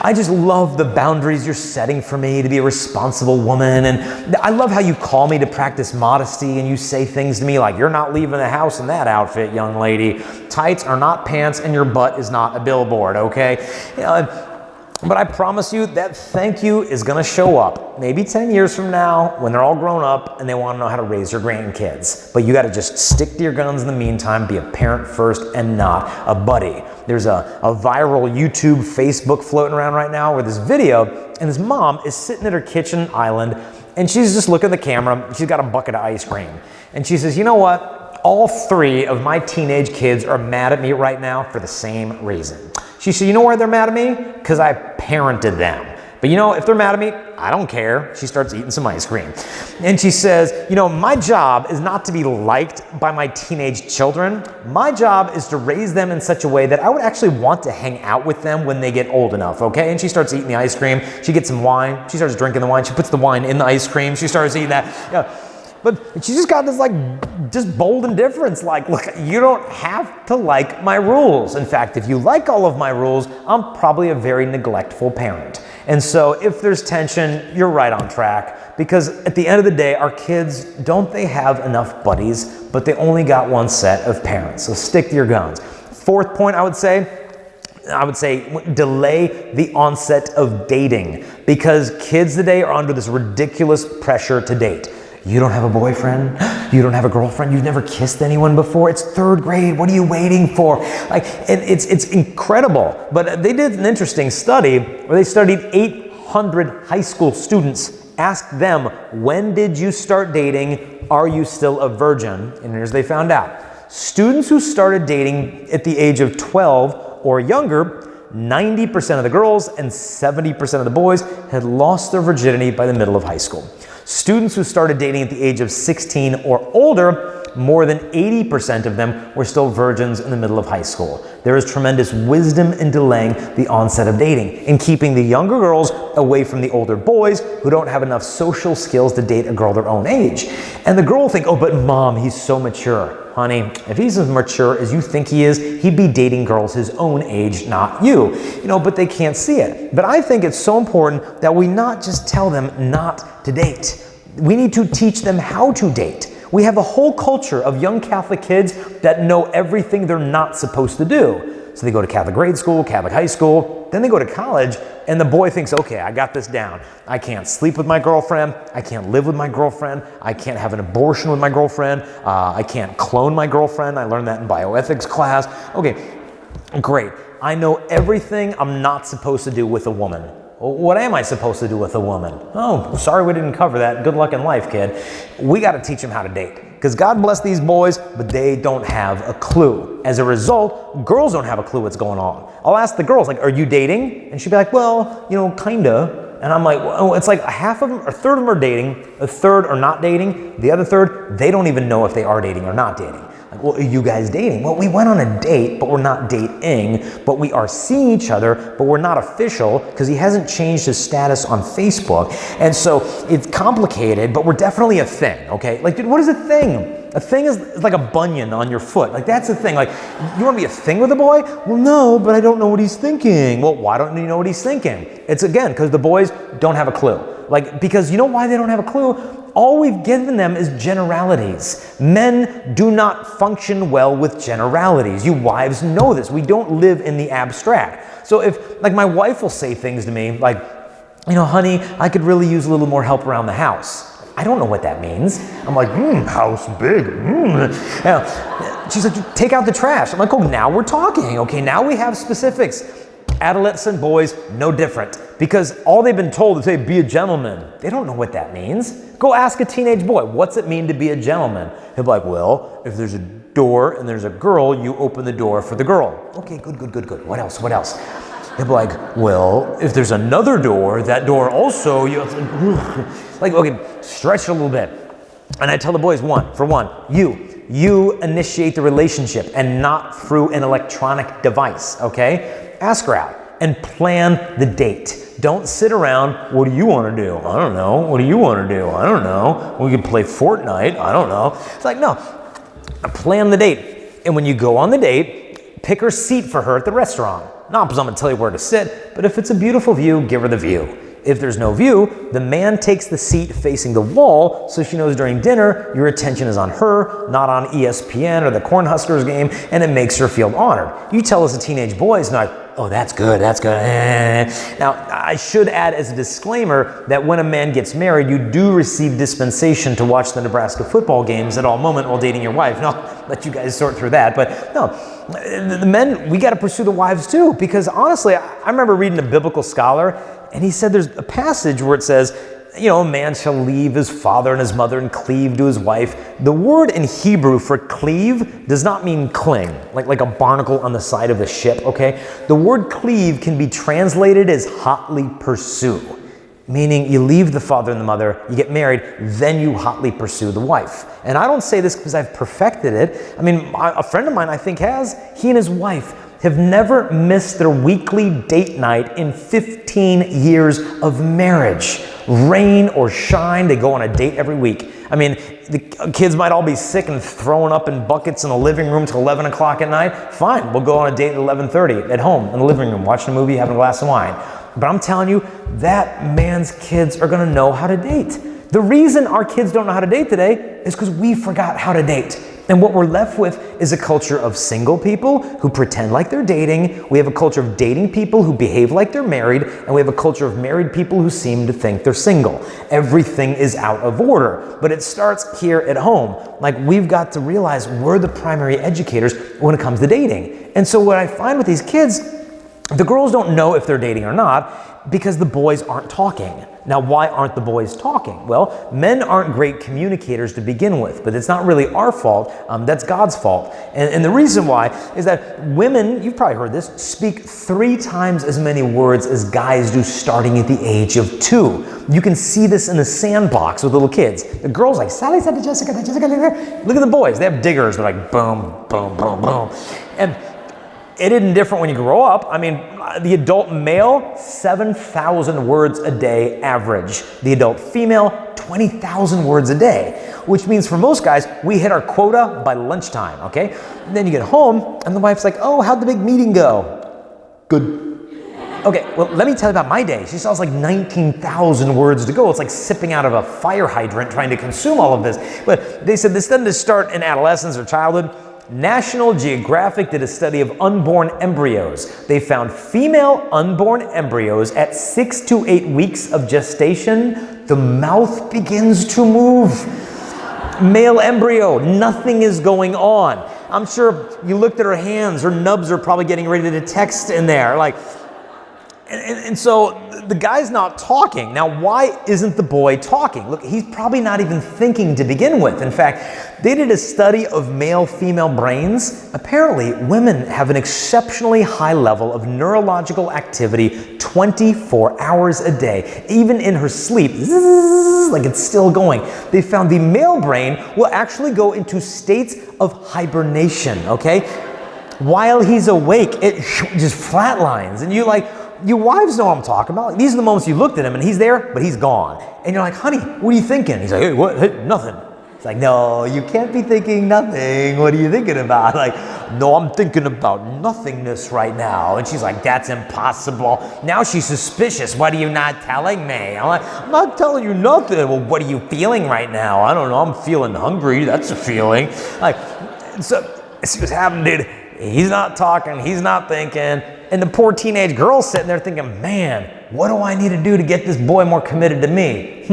I just love the boundaries you're setting for me to be a responsible woman, and I love how you call me to practice modesty and you say things to me like, you're not leaving the house in that outfit, young lady. Tights are not pants and your butt is not a billboard, okay? But I promise you that thank you is going to show up maybe 10 years from now when they're all grown up and they want to know how to raise your grandkids. But you got to just stick to your guns in the meantime, be a parent first and not a buddy. There's a viral YouTube, Facebook floating around right now where this video and this mom is sitting at her kitchen island and she's just looking at the camera. She's got a bucket of ice cream. And she says, you know what? All 3 of my teenage kids are mad at me right now for the same reason. She said, you know why they're mad at me? Because I parented them. But if they're mad at me, I don't care. She starts eating some ice cream. And she says, my job is not to be liked by my teenage children. My job is to raise them in such a way that I would actually want to hang out with them when they get old enough, okay? And she starts eating the ice cream. She gets some wine. She starts drinking the wine. She puts the wine in the ice cream. She starts eating that. But she just got this just bold indifference. Like, look, you don't have to like my rules. In fact, if you like all of my rules, I'm probably a very neglectful parent. And so if there's tension, you're right on track. Because at the end of the day, our kids, don't they have enough buddies, but they only got one set of parents. So stick to your guns. 4th point, I would say delay the onset of dating. Because kids today are under this ridiculous pressure to date. You don't have a boyfriend? You don't have a girlfriend? You've never kissed anyone before? It's 3rd grade. What are you waiting for? It's incredible. But they did an interesting study where they studied 800 high school students, asked them, when did you start dating? Are you still a virgin? And here's what they found out. Students who started dating at the age of 12 or younger, 90% of the girls and 70% of the boys had lost their virginity by the middle of high school. Students who started dating at the age of 16 or older, more than 80% of them were still virgins in the middle of high school. There is tremendous wisdom in delaying the onset of dating and keeping the younger girls away from the older boys who don't have enough social skills to date a girl their own age. And the girl will think, oh, but Mom, he's so mature. Honey, if he's as mature as you think he is, he'd be dating girls his own age, not you. But they can't see it. But I think it's so important that we not just tell them not to date. We need to teach them how to date. We have a whole culture of young Catholic kids that know everything they're not supposed to do. So they go to Catholic grade school, Catholic high school, then they go to college, and the boy thinks, okay, I got this down. I can't sleep with my girlfriend. I can't live with my girlfriend. I can't have an abortion with my girlfriend. I can't clone my girlfriend. I learned that in bioethics class. Okay, great. I know everything I'm not supposed to do with a woman. What am I supposed to do with a woman? Oh, sorry we didn't cover that. Good luck in life, kid. We got to teach them how to date. Because God bless these boys, but they don't have a clue. As a result, girls don't have a clue what's going on. I'll ask the girls, are you dating? And she'll be like, well, kinda. And I'm like, well, it's like half of them, or a third of them are dating, a third are not dating, the other third, they don't even know if they are dating or not dating. Well, are you guys dating? Well, we went on a date, but we're not dating, but we are seeing each other, but we're not official because he hasn't changed his status on Facebook. And so it's complicated, but we're definitely a thing, okay? Dude, what is a thing? A thing is like a bunion on your foot. That's a thing. You want to be a thing with a boy? Well, no, but I don't know what he's thinking. Well, why don't you know what he's thinking? It's again, because the boys don't have a clue. Because you know why they don't have a clue? All we've given them is generalities. Men do not function well with generalities. You wives know this. We don't live in the abstract. So if, my wife will say things to me honey, I could really use a little more help around the house. I don't know what that means. I'm like, house big. She's like, take out the trash. I'm like, oh, now we're talking. Okay, now we have specifics. Adolescent boys, no different. Because all they've been told is, hey, be a gentleman. They don't know what that means. Go ask a teenage boy, what's it mean to be a gentleman? He'll be like, well, if there's a door and there's a girl, you open the door for the girl. Okay, good. What else? He'll be like, well, if there's another door, that door also, like, okay, stretch it a little bit. And I tell the boys, you initiate the relationship and not through an electronic device, okay? Ask her out and plan the date. Don't sit around, what do you want to do? I don't know. What do you want to do? I don't know. We can play Fortnite. I don't know. It's like, no, plan the date. And when you go on the date, pick her seat for her at the restaurant. Not because I'm going to tell you where to sit, but if it's a beautiful view, give her the view. If there's no view, the man takes the seat facing the wall so she knows during dinner your attention is on her, not on ESPN or the Cornhuskers game, and it makes her feel honored. You tell us a teenage boy is not, oh, that's good. Now, I should add as a disclaimer that when a man gets married, you do receive dispensation to watch the Nebraska football games at all moment while dating your wife. No, I'll let you guys sort through that. But no, the men, we got to pursue the wives too, because honestly, I remember reading a biblical scholar, and he said there's a passage where it says, a man shall leave his father and his mother and cleave to his wife. The word in Hebrew for cleave does not mean cling, like a barnacle on the side of a ship, okay? The word cleave can be translated as hotly pursue, meaning you leave the father and the mother, you get married, then you hotly pursue the wife. And I don't say this because I've perfected it. I mean, a friend of mine I think has. He and his wife have never missed their weekly date night in 15 years of marriage. Rain or shine, they go on a date every week. I mean, the kids might all be sick and throwing up in buckets in the living room till 11 o'clock at night. Fine, we'll go on a date at 11:30 at home in the living room, watching a movie, having a glass of wine. But I'm telling you, that man's kids are going to know how to date. The reason our kids don't know how to date today is because we forgot how to date. And what we're left with is a culture of single people who pretend like they're dating. We have a culture of dating people who behave like they're married. And we have a culture of married people who seem to think they're single. Everything is out of order. But it starts here at home. Like, we've got to realize we're the primary educators when it comes to dating. And so what I find with these kids, the girls don't know if they're dating or not because the boys aren't talking. Now, why aren't the boys talking? Well, men aren't great communicators to begin with, but it's not really our fault. That's God's fault. And the reason why is that women, you've probably heard this, speak 3 times as many words as guys do starting at the age of 2. You can see this in the sandbox with little kids. The girls like, Sally said to Jessica, look at the boys. They have diggers. They're like, boom, boom, boom, boom. And it isn't different when you grow up. I mean, the adult male, 7,000 words a day average. The adult female, 20,000 words a day, which means for most guys, we hit our quota by lunchtime, okay? And then you get home, and the wife's like, oh, how'd the big meeting go? Good. Okay, well, let me tell you about my day. She still has like 19,000 words to go. It's like sipping out of a fire hydrant trying to consume all of this. But they said this doesn't just start in adolescence or childhood. National Geographic did a study of unborn embryos. They found female unborn embryos at 6 to 8 weeks of gestation, the mouth begins to move. Male embryo, nothing is going on. I'm sure you looked at her hands, her nubs are probably getting ready to text in there. And so the guy's not talking. Now, why isn't the boy talking? Look, he's probably not even thinking to begin with. In fact, they did a study of male-female brains. Apparently, women have an exceptionally high level of neurological activity 24 hours a day. Even in her sleep, like it's still going. They found the male brain will actually go into states of hibernation, okay? While he's awake, it just flatlines. And your wives know what I'm talking about. These are the moments you looked at him and he's there, but he's gone. And you're like, honey, what are you thinking? He's like, hey, what? Hey, nothing. It's like, no, you can't be thinking nothing. What are you thinking about? Like, no, I'm thinking about nothingness right now. And she's like, that's impossible. Now she's suspicious. What are you not telling me? I'm like, I'm not telling you nothing. Well, what are you feeling right now? I don't know. I'm feeling hungry. That's a feeling. Like, so see what's happening, dude. He's not talking. He's not thinking. And the poor teenage girl's sitting there thinking, man, what do I need to do to get this boy more committed to me?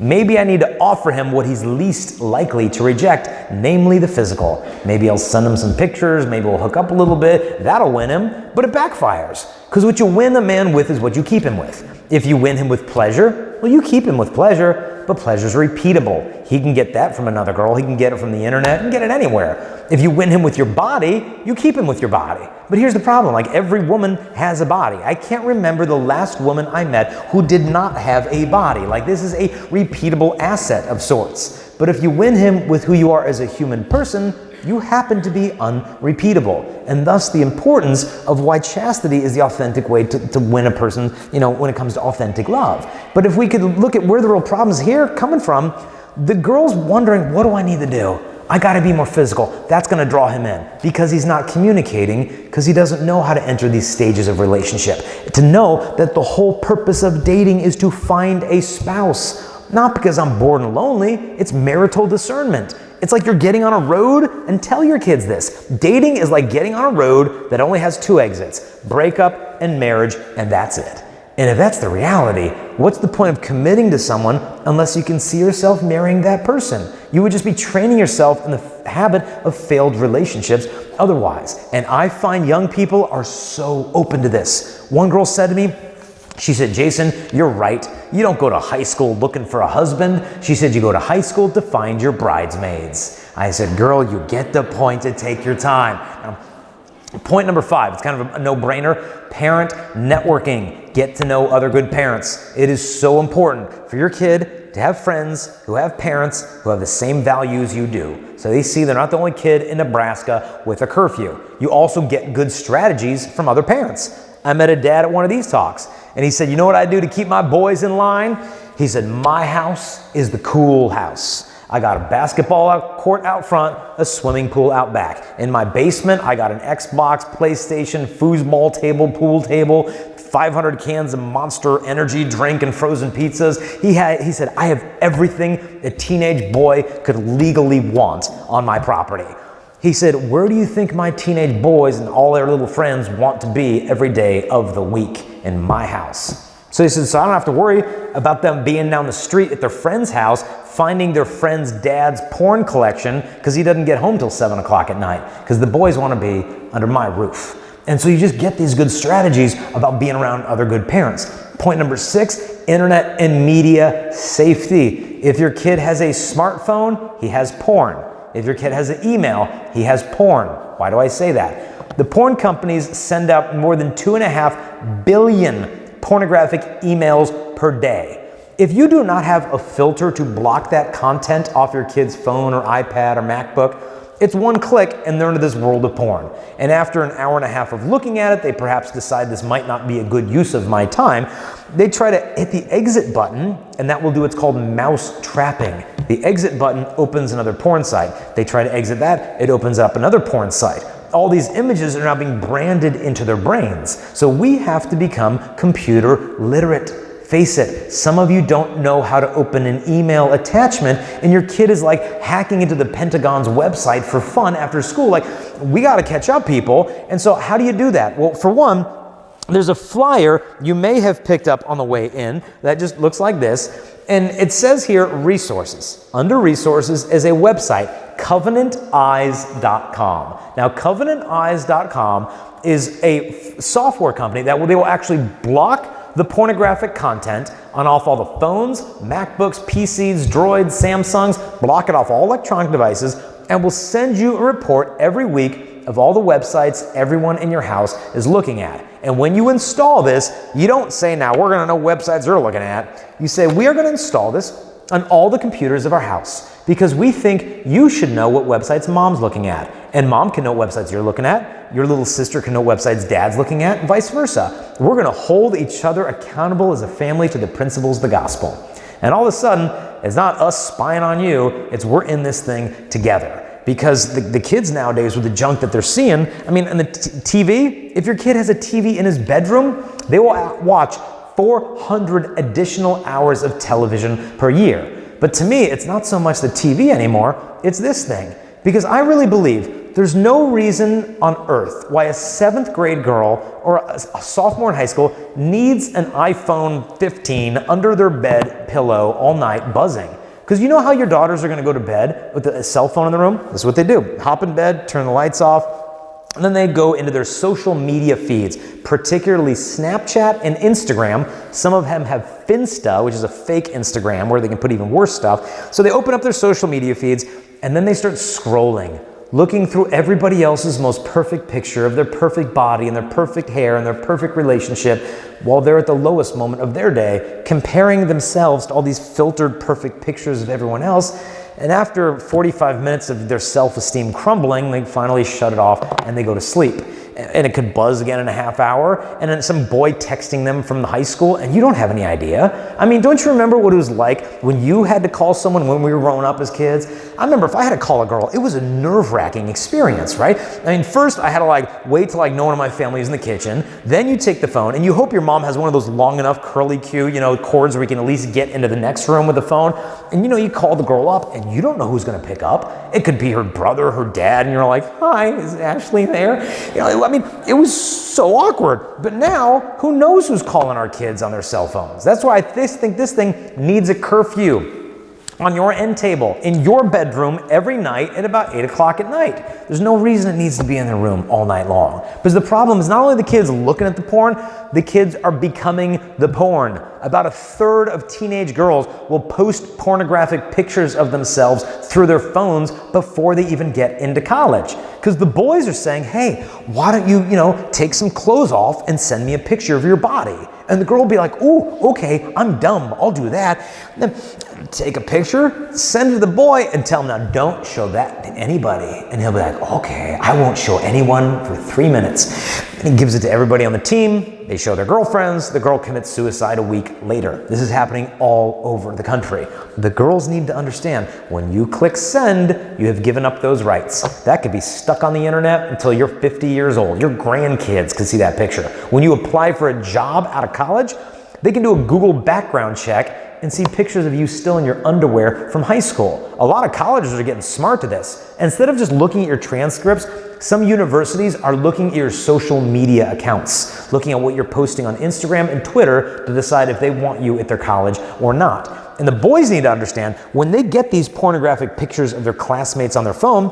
Maybe I need to offer him what he's least likely to reject, namely the physical. Maybe I'll send him some pictures, maybe we'll hook up a little bit. That'll win him, but it backfires. Because what you win a man with is what you keep him with. If you win him with pleasure, well, you keep him with pleasure, but pleasure's repeatable. He can get that from another girl, he can get it from the internet, and get it anywhere. If you win him with your body, you keep him with your body. But here's the problem, like every woman has a body. I can't remember the last woman I met who did not have a body. Like this is a repeatable asset of sorts. But if you win him with who you are as a human person, you happen to be unrepeatable. And thus the importance of why chastity is the authentic way to win a person, when it comes to authentic love. But if we could look at where the real problems here coming from, the girl's wondering, what do I need to do? I gotta be more physical. That's gonna draw him in because he's not communicating, because he doesn't know how to enter these stages of relationship. To know that the whole purpose of dating is to find a spouse. Not because I'm bored and lonely, it's marital discernment. It's like you're getting on a road, and tell your kids this. Dating is like getting on a road that only has 2 exits, breakup and marriage, and that's it. And if that's the reality, what's the point of committing to someone unless you can see yourself marrying that person? You would just be training yourself in the habit of failed relationships otherwise. And I find young people are so open to this. One girl said to me, she said, Jason, you're right. You don't go to high school looking for a husband. She said, you go to high school to find your bridesmaids. I said, girl, you get the point, to take your time. Now, point number 5, it's kind of a no-brainer. Parent networking. Get to know other good parents. It is so important for your kid to have friends who have parents who have the same values you do. So they see they're not the only kid in Nebraska with a curfew. You also get good strategies from other parents. I met a dad at one of these talks, and he said, you know what I do to keep my boys in line? He said, my house is the cool house. I got a basketball court out front, a swimming pool out back. In my basement, I got an Xbox, PlayStation, foosball table, pool table, 500 cans of Monster energy drink and frozen pizzas. He said, I have everything a teenage boy could legally want on my property. He said, where do you think my teenage boys and all their little friends want to be every day of the week? In my house. So he said, so I don't have to worry about them being down the street at their friend's house, finding their friend's dad's porn collection because he doesn't get home till 7 o'clock at night, because the boys want to be under my roof. And so you just get these good strategies about being around other good parents. Point number 6, internet and media safety. If your kid has a smartphone, he has porn. If your kid has an email, he has porn. Why do I say that? The porn companies send out more than 2.5 billion pornographic emails per day. If you do not have a filter to block that content off your kid's phone or iPad or MacBook, it's one click and they're into this world of porn. And after an hour and a half of looking at it, they perhaps decide this might not be a good use of my time. They try to hit the exit button, and that will do what's called mouse trapping. The exit button opens another porn site. They try to exit that, it opens up another porn site. All these images are now being branded into their brains. So we have to become computer literate. Face it, some of you don't know how to open an email attachment, and your kid is like hacking into the Pentagon's website for fun after school. Like, we got to catch up, people. And so how do you do that? Well, for one, there's a flyer you may have picked up on the way in that just looks like this. And it says here, resources. Under resources is a website, covenanteyes.com. Now, covenanteyes.com is a software company that they will actually block the pornographic content on off all the phones, MacBooks, PCs, Droids, Samsungs, block it off all electronic devices, and will send you a report every week of all the websites everyone in your house is looking at. And when you install this, you don't say, now we're going to know websites you're looking at. You say, we are going to install this on all the computers of our house because we think you should know what websites mom's looking at. And mom can know what websites you're looking at. Your little sister can know what websites dad's looking at, and vice versa. We're going to hold each other accountable as a family to the principles of the gospel. And all of a sudden, it's not us spying on you, it's we're in this thing together. Because the kids nowadays with the junk that they're seeing, I mean, and the TV, if your kid has a TV in his bedroom, they will watch 400 additional hours of television per year. But to me, it's not so much the TV anymore, it's this thing. Because I really believe there's no reason on earth why a 7th grade girl or a sophomore in high school needs an iPhone 15 under their bed pillow all night buzzing. Because you know how your daughters are going to go to bed with a cell phone in the room? This is what they do. Hop in bed, turn the lights off, and then they go into their social media feeds, particularly Snapchat and Instagram. Some of them have Finsta, which is a fake Instagram where they can put even worse stuff. So they open up their social media feeds, and then they start scrolling, looking through everybody else's most perfect picture of their perfect body and their perfect hair and their perfect relationship while they're at the lowest moment of their day, comparing themselves to all these filtered perfect pictures of everyone else. And after 45 minutes of their self-esteem crumbling, they finally shut it off and they go to sleep. And it could buzz again in a half hour, and then some boy texting them from the high school, and you don't have any idea. I mean, don't you remember what it was like when you had to call someone when we were growing up as kids? I remember if I had to call a girl, it was a nerve-wracking experience, right? I mean, first I had to wait till no one in my family was in the kitchen. Then you take the phone, and you hope your mom has one of those long enough curly Q, cords where you can at least get into the next room with the phone. And you call the girl up, and you don't know who's going to pick up. It could be her brother, her dad, and you're like, "Hi, is Ashley there?" I mean, it was so awkward. But now, who knows who's calling our kids on their cell phones? That's why I think this thing needs a curfew on your end table, in your bedroom every night at about 8 o'clock at night. There's no reason it needs to be in their room all night long. Because the problem is not only the kids looking at the porn, the kids are becoming the porn. About a third of teenage girls will post pornographic pictures of themselves through their phones before they even get into college. Because the boys are saying, "Hey, why don't you, take some clothes off and send me a picture of your body?" And the girl will be like, "Ooh, okay, I'm dumb, I'll do that." And then take a picture, send it to the boy, and tell him, "Now don't show that to anybody." And he'll be like, "Okay, I won't show anyone for 3 minutes." And he gives it to everybody on the team. They show their girlfriends. The girl commits suicide a week later. This is happening all over the country. The girls need to understand, when you click send, you have given up those rights. That could be stuck on the internet until you're 50 years old. Your grandkids could see that picture. When you apply for a job out of college, they can do a Google background check and see pictures of you still in your underwear from high school. A lot of colleges are getting smart to this. Instead of just looking at your transcripts, some universities are looking at your social media accounts, looking at what you're posting on Instagram and Twitter to decide if they want you at their college or not. And the boys need to understand, when they get these pornographic pictures of their classmates on their phone,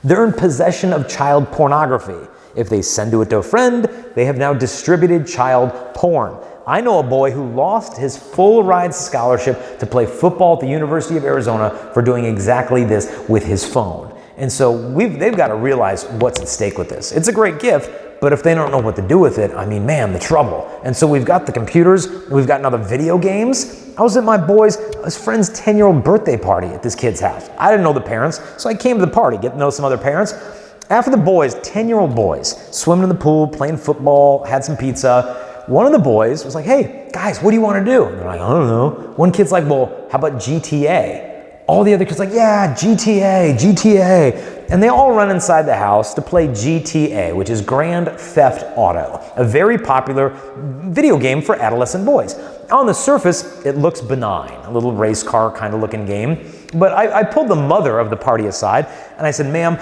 they're in possession of child pornography. If they send it to a friend, they have now distributed child porn. I know a boy who lost his full ride scholarship to play football at the University of Arizona for doing exactly this with his phone. And so they've got to realize what's at stake with this. It's a great gift, but if they don't know what to do with it, I mean, man, the trouble. And so we've got the computers, we've got now the video games. I was at his friend's 10-year-old birthday party at this kid's house. I didn't know the parents, so I came to the party, get to know some other parents. After the boys, 10-year-old boys, swimming in the pool, playing football, had some pizza, one of the boys was like, "Hey, guys, what do you want to do?" And they're like, "I don't know." One kid's like, "Well, how about GTA?" All the other kids like, "Yeah, GTA. And they all run inside the house to play GTA, which is Grand Theft Auto, a very popular video game for adolescent boys. On the surface, it looks benign, a little race car kind of looking game. But I pulled the mother of the party aside and I said, "Ma'am,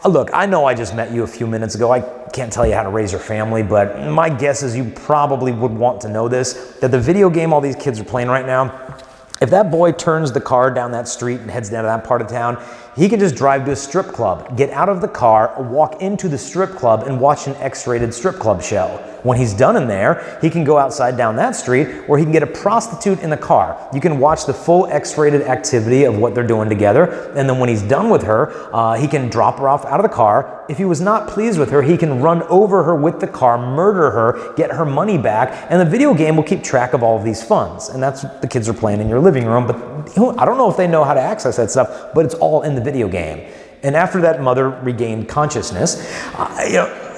look, I know I just met you a few minutes ago. I can't tell you how to raise your family, but my guess is you probably would want to know this, that the video game all these kids are playing right now, if that boy turns the car down that street and heads down to that part of town, he can just drive to a strip club, get out of the car, walk into the strip club, and watch an X-rated strip club show. When he's done in there, he can go outside down that street where he can get a prostitute in the car. You can watch the full X-rated activity of what they're doing together, and then when he's done with her, he can drop her off out of the car. If he was not pleased with her, he can run over her with the car, murder her, get her money back, and the video game will keep track of all of these funds. And that's what the kids are playing in your living room, but I don't know if they know how to access that stuff, but it's all in the video game. And after that mother regained consciousness,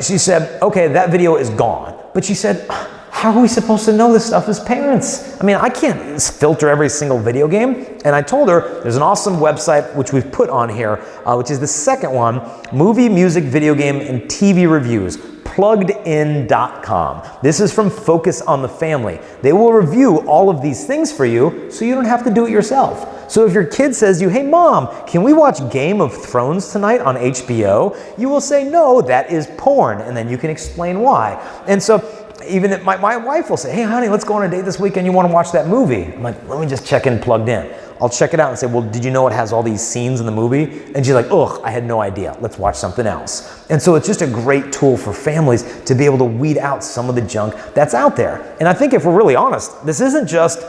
she said, "Okay, that video is gone." But she said, "How are we supposed to know this stuff as parents? I mean, I can't filter every single video game." And I told her there's an awesome website which we've put on here, which is the second one, movie, music, video game, and TV reviews. pluggedin.com. This is from Focus on the Family. They will review all of these things for you so you don't have to do it yourself. So if your kid says to you, hey mom, can we watch Game of Thrones tonight on HBO? You will say, no, that is porn. And then you can explain why. And so even if my wife will say, hey honey, let's go on a date this weekend. You want to watch that movie? I'm like, let me just check in Plugged In. I'll check it out and say, well, did you know it has all these scenes in the movie? And she's like, ugh, I had no idea. Let's watch something else. And so it's just a great tool for families to be able to weed out some of the junk that's out there. And I think if we're really honest, this isn't just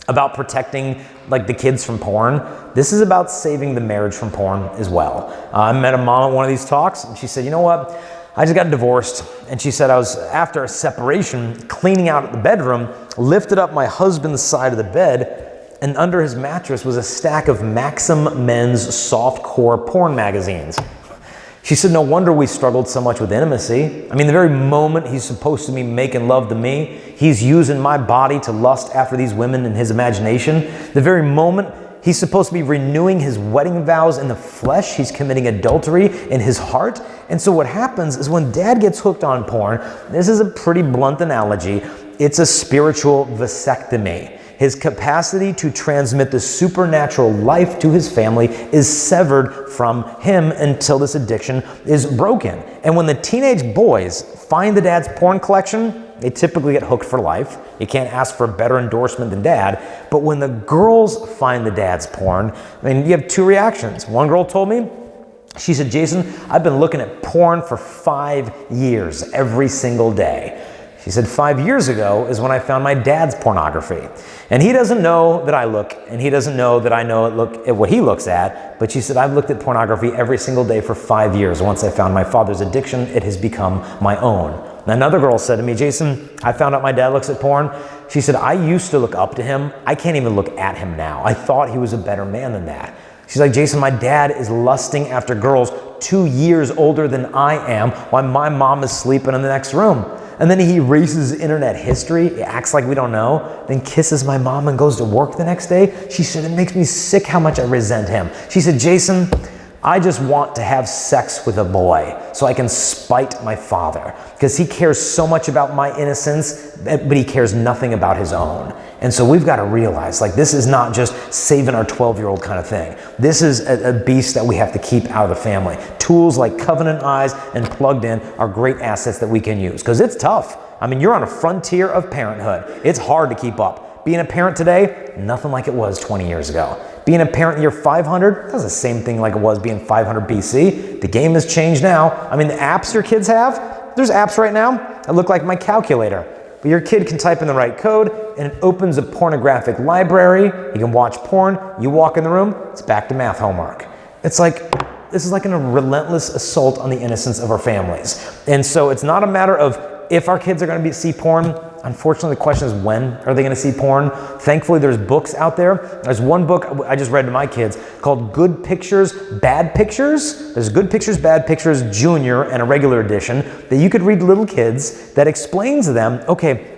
about protecting like the kids from porn. This is about saving the marriage from porn as well. I met a mom at one of these talks and she said, you know what? I just got divorced. And she said I was, after a separation, cleaning out the bedroom, lifted up my husband's side of the bed, and under his mattress was a stack of Maxim men's softcore porn magazines. She said, no wonder we struggled so much with intimacy. I mean, the very moment he's supposed to be making love to me, he's using my body to lust after these women in his imagination. The very moment he's supposed to be renewing his wedding vows in the flesh, he's committing adultery in his heart. And so what happens is when dad gets hooked on porn, this is a pretty blunt analogy, it's a spiritual vasectomy. His capacity to transmit the supernatural life to his family is severed from him until this addiction is broken. And when the teenage boys find the dad's porn collection, they typically get hooked for life. You can't ask for a better endorsement than dad. But when the girls find the dad's porn, I mean, you have two reactions. One girl told me, she said, Jason, I've been looking at porn for 5 years, every single day. She said 5 years ago is when I found my dad's pornography. And he doesn't know that I look, and he doesn't know that I look at what he looks at, but she said, I've looked at pornography every single day for 5 years. Once I found my father's addiction, it has become my own. Another girl said to me, Jason, I found out my dad looks at porn. She said, I used to look up to him. I can't even look at him now. I thought he was a better man than that. She's like, Jason, my dad is lusting after girls 2 years older than I am while my mom is sleeping in the next room. And then he erases internet history, he acts like we don't know, then kisses my mom and goes to work the next day. She said, it makes me sick how much I resent him. She said, Jason, I just want to have sex with a boy so I can spite my father because he cares so much about my innocence, but he cares nothing about his own. And so we've got to realize, like, this is not just saving our 12-year-old kind of thing. This is a beast that we have to keep out of the family. Tools like Covenant Eyes and Plugged In are great assets that we can use because it's tough. I mean, you're on a frontier of parenthood. It's hard to keep up. Being a parent today, nothing like it was 20 years ago. Being a parent in year 500, that's the same thing like it was being 500 BC. The game has changed now. I mean, the apps your kids have, there's apps right now that look like my calculator. But your kid can type in the right code and it opens a pornographic library. You can watch porn. You walk in the room, it's back to math homework. It's like, this is like a relentless assault on the innocence of our families. And so it's not a matter of if our kids are going to see porn. Unfortunately, the question is when are they going to see porn? Thankfully, there's books out there. There's one book I just read to my kids called Good Pictures, Bad Pictures. There's Good Pictures, Bad Pictures Junior and a regular edition that you could read to little kids that explains to them, okay,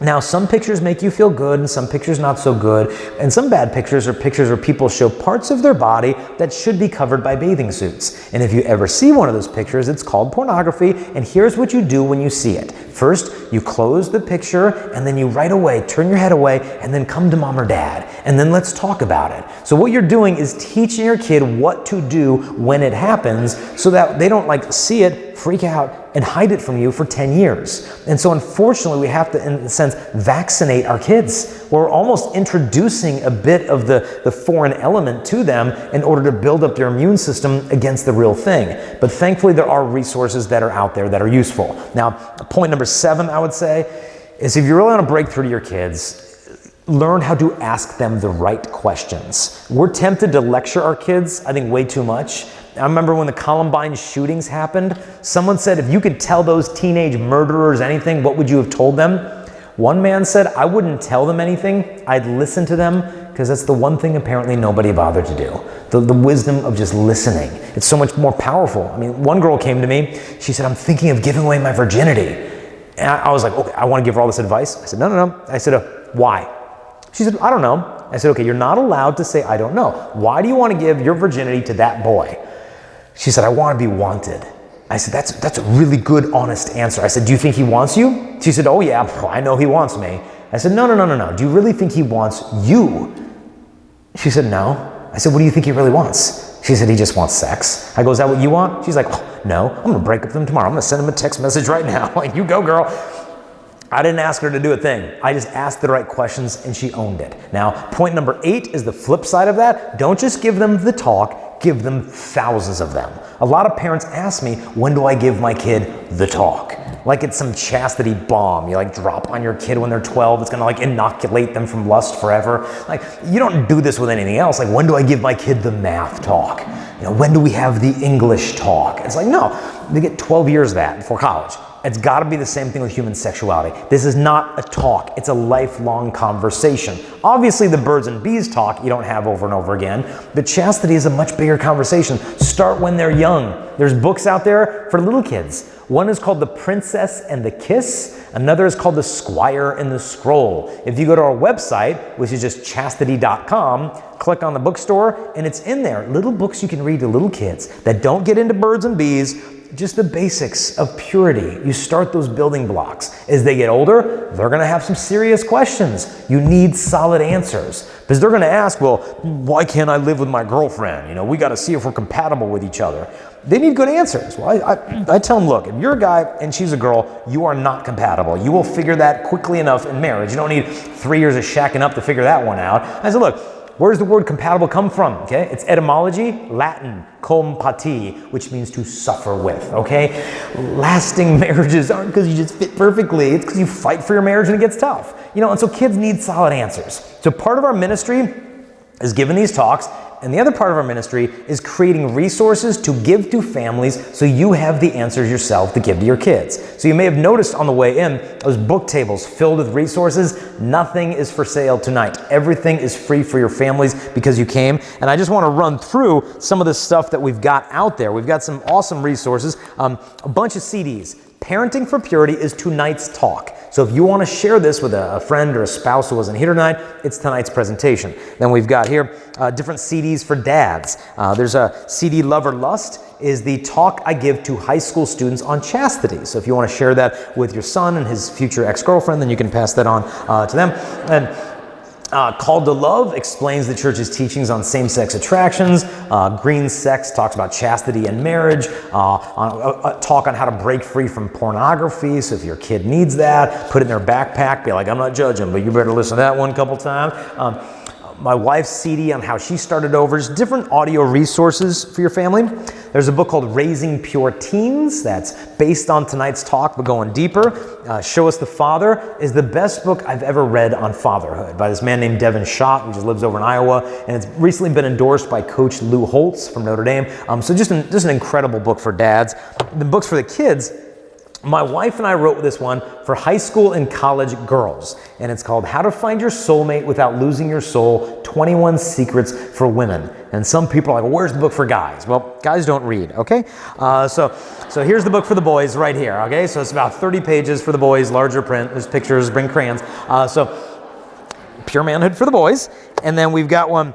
now some pictures make you feel good and some pictures not so good. And some bad pictures are pictures where people show parts of their body that should be covered by bathing suits. And if you ever see one of those pictures, it's called pornography. And here's what you do when you see it. First, you close the picture and then you right away turn your head away and then come to mom or dad. And then let's talk about it. So what you're doing is teaching your kid what to do when it happens so that they don't like see it, freak out, and hide it from you for 10 years. And so unfortunately, we have to, in a sense, vaccinate our kids. We're almost introducing a bit of the foreign element to them in order to build up their immune system against the real thing. But thankfully, there are resources that are out there that are useful. Now, point number 7, I would say, is if you really want to break through to your kids, learn how to ask them the right questions. We're tempted to lecture our kids, I think, way too much. I remember when the Columbine shootings happened, someone said, if you could tell those teenage murderers anything, what would you have told them? One man said, I wouldn't tell them anything. I'd listen to them because that's the one thing apparently nobody bothered to do. The wisdom of just listening. It's so much more powerful. I mean, one girl came to me. She said, I'm thinking of giving away my virginity. And I was like, okay, I want to give her all this advice. I said, no. I said, why? She said, I don't know. I said, okay, you're not allowed to say, I don't know. Why do you want to give your virginity to that boy? She said, I want to be wanted. I said, that's a really good, honest answer. I said, do you think he wants you? She said, oh yeah, I know he wants me. I said, no. Do you really think he wants you? She said, no. I said, what do you think he really wants? She said, he just wants sex. I go, is that what you want? She's like, oh, no, I'm going to break up with him tomorrow. I'm going to send him a text message right now. Like, you go, girl. I didn't ask her to do a thing. I just asked the right questions and she owned it. Now, point number 8 is the flip side of that. Don't just give them the talk, give them thousands of them. A lot of parents ask me, when do I give my kid the talk? Like it's some chastity bomb you like drop on your kid when they're 12. It's gonna like inoculate them from lust forever. Like, you don't do this with anything else. Like, when do I give my kid the math talk? You know, when do we have the English talk? It's like, no, they get 12 years of that before college. It's got to be the same thing with human sexuality. This is not a talk. It's a lifelong conversation. Obviously, the birds and bees talk you don't have over and over again, but chastity is a much bigger conversation. Start when they're young. There's books out there for little kids. One is called The Princess and the Kiss. Another is called The Squire and the Scroll. If you go to our website, which is just chastity.com, click on the bookstore, and it's in there. Little books you can read to little kids that don't get into birds and bees, just the basics of purity. You start those building blocks. As they get older, they're going to have some serious questions. You need solid answers because they're going to ask, well, why can't I live with my girlfriend? You know, we got to see if we're compatible with each other. They need good answers. Well, I tell them, look, if you're a guy and she's a girl, you are not compatible. You will figure that quickly enough in marriage. You don't need 3 years of shacking up to figure that one out. I said, look, where does the word compatible come from? Okay, it's etymology, Latin, cum pati, which means to suffer with. Okay, lasting marriages aren't because you just fit perfectly. It's because you fight for your marriage and it gets tough. You know, and so kids need solid answers. So part of our ministry is giving these talks. And the other part of our ministry is creating resources to give to families so you have the answers yourself to give to your kids. So you may have noticed on the way in, those book tables filled with resources. Nothing is for sale tonight. Everything is free for your families because you came. And I just want to run through some of the stuff that we've got out there. We've got some awesome resources, a bunch of CDs. Parenting for Purity is tonight's talk. So if you want to share this with a friend or a spouse who wasn't here tonight, it's tonight's presentation. Then we've got here different CDs for dads. There's a CD, Love or Lust, is the talk I give to high school students on chastity. So if you want to share that with your son and his future ex-girlfriend, then you can pass that on to them. And Called to Love explains the church's teachings on same-sex attractions. Green Sex talks about chastity and marriage. A talk on how to break free from pornography. So if your kid needs that, put it in their backpack. Be like, I'm not judging, but you better listen to that one a couple times. My wife's CD on how she started over. Just different audio resources for your family. There's a book called Raising Pure Teens that's based on tonight's talk, but going deeper. Show Us the Father is the best book I've ever read on fatherhood by this man named Devin Schott, who just lives over in Iowa, and it's recently been endorsed by Coach Lou Holtz from Notre Dame. So just an incredible book for dads. The books for the kids. My wife and I wrote this one for high school and college girls, and it's called How to Find Your Soulmate Without Losing Your Soul, 21 Secrets for Women. And some people are like, well, where's the book for guys? Well, guys don't read, okay? So here's the book for the boys right here, okay? So it's about 30 pages for the boys, larger print. There's pictures, bring crayons. So Pure Manhood for the boys. And then we've got one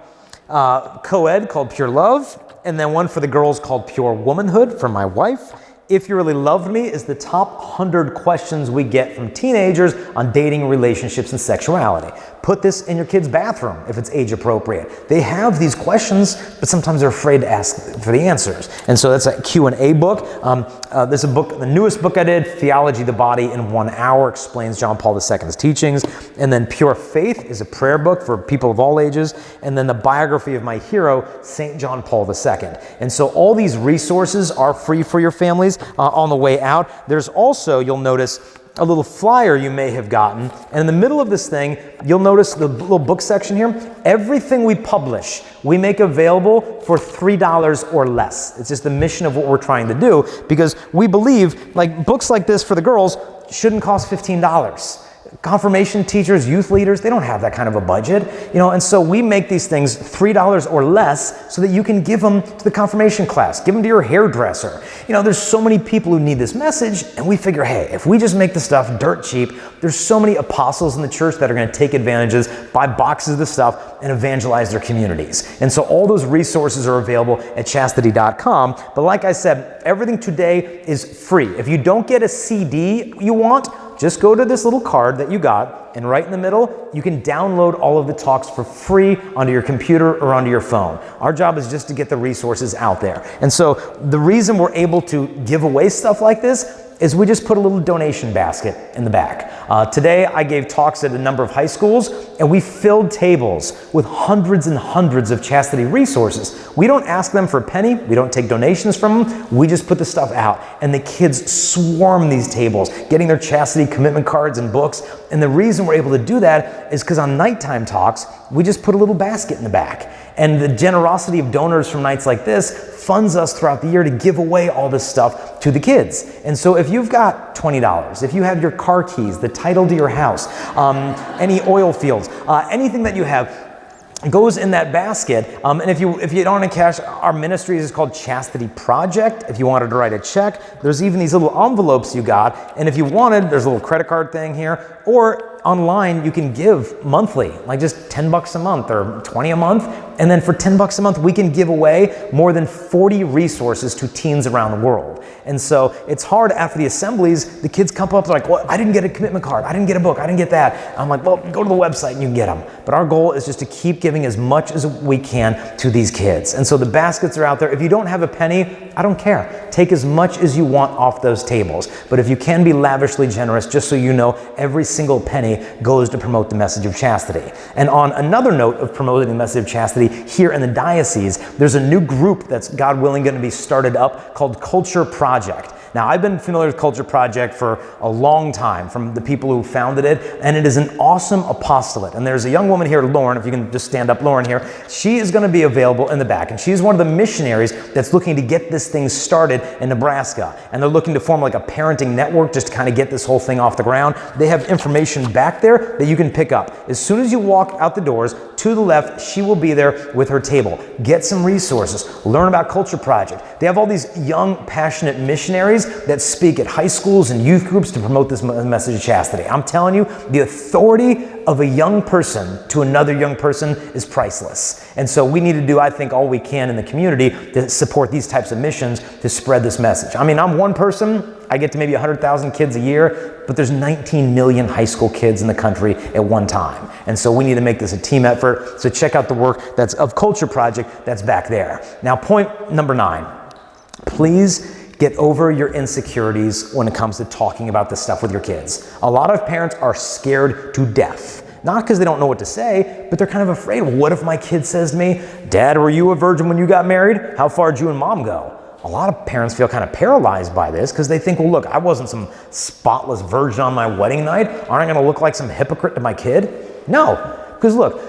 co-ed called Pure Love, and then one for the girls called Pure Womanhood for my wife. If You Really Loved Me is the top 100 questions we get from teenagers on dating, relationships, and sexuality. Put this in your kid's bathroom if it's age appropriate. They have these questions, but sometimes they're afraid to ask for the answers. And so that's a Q&A book. There's a book, the newest book I did, Theology of the Body in 1 Hour, explains John Paul II's teachings. And then Pure Faith is a prayer book for people of all ages. And then the biography of my hero, St. John Paul II. And so all these resources are free for your families on the way out. There's also, you'll notice, a little flyer you may have gotten. And in the middle of this thing, you'll notice the little book section here. Everything we publish, we make available for $3 or less. It's just the mission of what we're trying to do, because we believe like books like this for the girls shouldn't cost $15. Confirmation teachers, youth leaders, they don't have that kind of a budget, and so we make these things $3 or less so that you can give them to the confirmation class, give them to your hairdresser. There's so many people who need this message, and we figure, hey, if we just make the stuff dirt cheap, there's so many apostles in the church that are going to take advantages, buy boxes of the stuff, and evangelize their communities. And so all those resources are available at chastity.com. But like I said, everything today is free. If you don't get a CD you want, just go to this little card that you got, and right in the middle, you can download all of the talks for free onto your computer or onto your phone. Our job is just to get the resources out there. And so the reason we're able to give away stuff like this is we just put a little donation basket in the back. Today, I gave talks at a number of high schools, and we filled tables with hundreds and hundreds of Chastity resources. We don't ask them for a penny. We don't take donations from them. We just put the stuff out, and the kids swarm these tables, getting their Chastity commitment cards and books. And the reason we're able to do that is because on nighttime talks, we just put a little basket in the back. And the generosity of donors from nights like this funds us throughout the year to give away all this stuff to the kids. And so if you've got $20, if you have your car keys, the title to your house, any oil fields, anything that you have, goes in that basket. And if you don't have cash, our ministry is called Chastity Project. If you wanted to write a check, there's even these little envelopes you got. And if you wanted, there's a little credit card thing here. Or online, you can give monthly, like just $10 a month or $20 a month. And then for $10 a month, we can give away more than 40 resources to teens around the world. And so it's hard after the assemblies, the kids come up like, well, I didn't get a commitment card. I didn't get a book. I didn't get that. I'm like, well, go to the website and you can get them. But our goal is just to keep giving as much as we can to these kids. And so the baskets are out there. If you don't have a penny, I don't care. Take as much as you want off those tables. But if you can be lavishly generous, just so you know, every single penny goes to promote the message of chastity. And on another note of promoting the message of chastity, here in the diocese, there's a new group that's, God willing, going to be started up called Culture Project. Now, I've been familiar with Culture Project for a long time from the people who founded it, and it is an awesome apostolate. And there's a young woman here, Lauren, if you can just stand up, Lauren here. She is going to be available in the back, and she's one of the missionaries that's looking to get this thing started in Nebraska. And they're looking to form like a parenting network just to kind of get this whole thing off the ground. They have information back there that you can pick up. As soon as you walk out the doors, to the left, she will be there with her table. Get some resources. Learn about Culture Project. They have all these young, passionate missionaries that speak at high schools and youth groups to promote this message of chastity. I'm telling you, the authority of a young person to another young person is priceless. And so we need to do, I think, all we can in the community to support these types of missions to spread this message. I mean, I'm one person. I get to maybe 100,000 kids a year, but there's 19 million high school kids in the country at one time. And so we need to make this a team effort. So check out the work that's of Culture Project that's back there. Now, point number 9, please get over your insecurities when it comes to talking about this stuff with your kids. A lot of parents are scared to death. Not because they don't know what to say, but they're kind of afraid. What if my kid says to me, Dad, were you a virgin when you got married? How far did you and Mom go? A lot of parents feel kind of paralyzed by this because they think, well, look, I wasn't some spotless virgin on my wedding night. Aren't I going to look like some hypocrite to my kid? No, because look,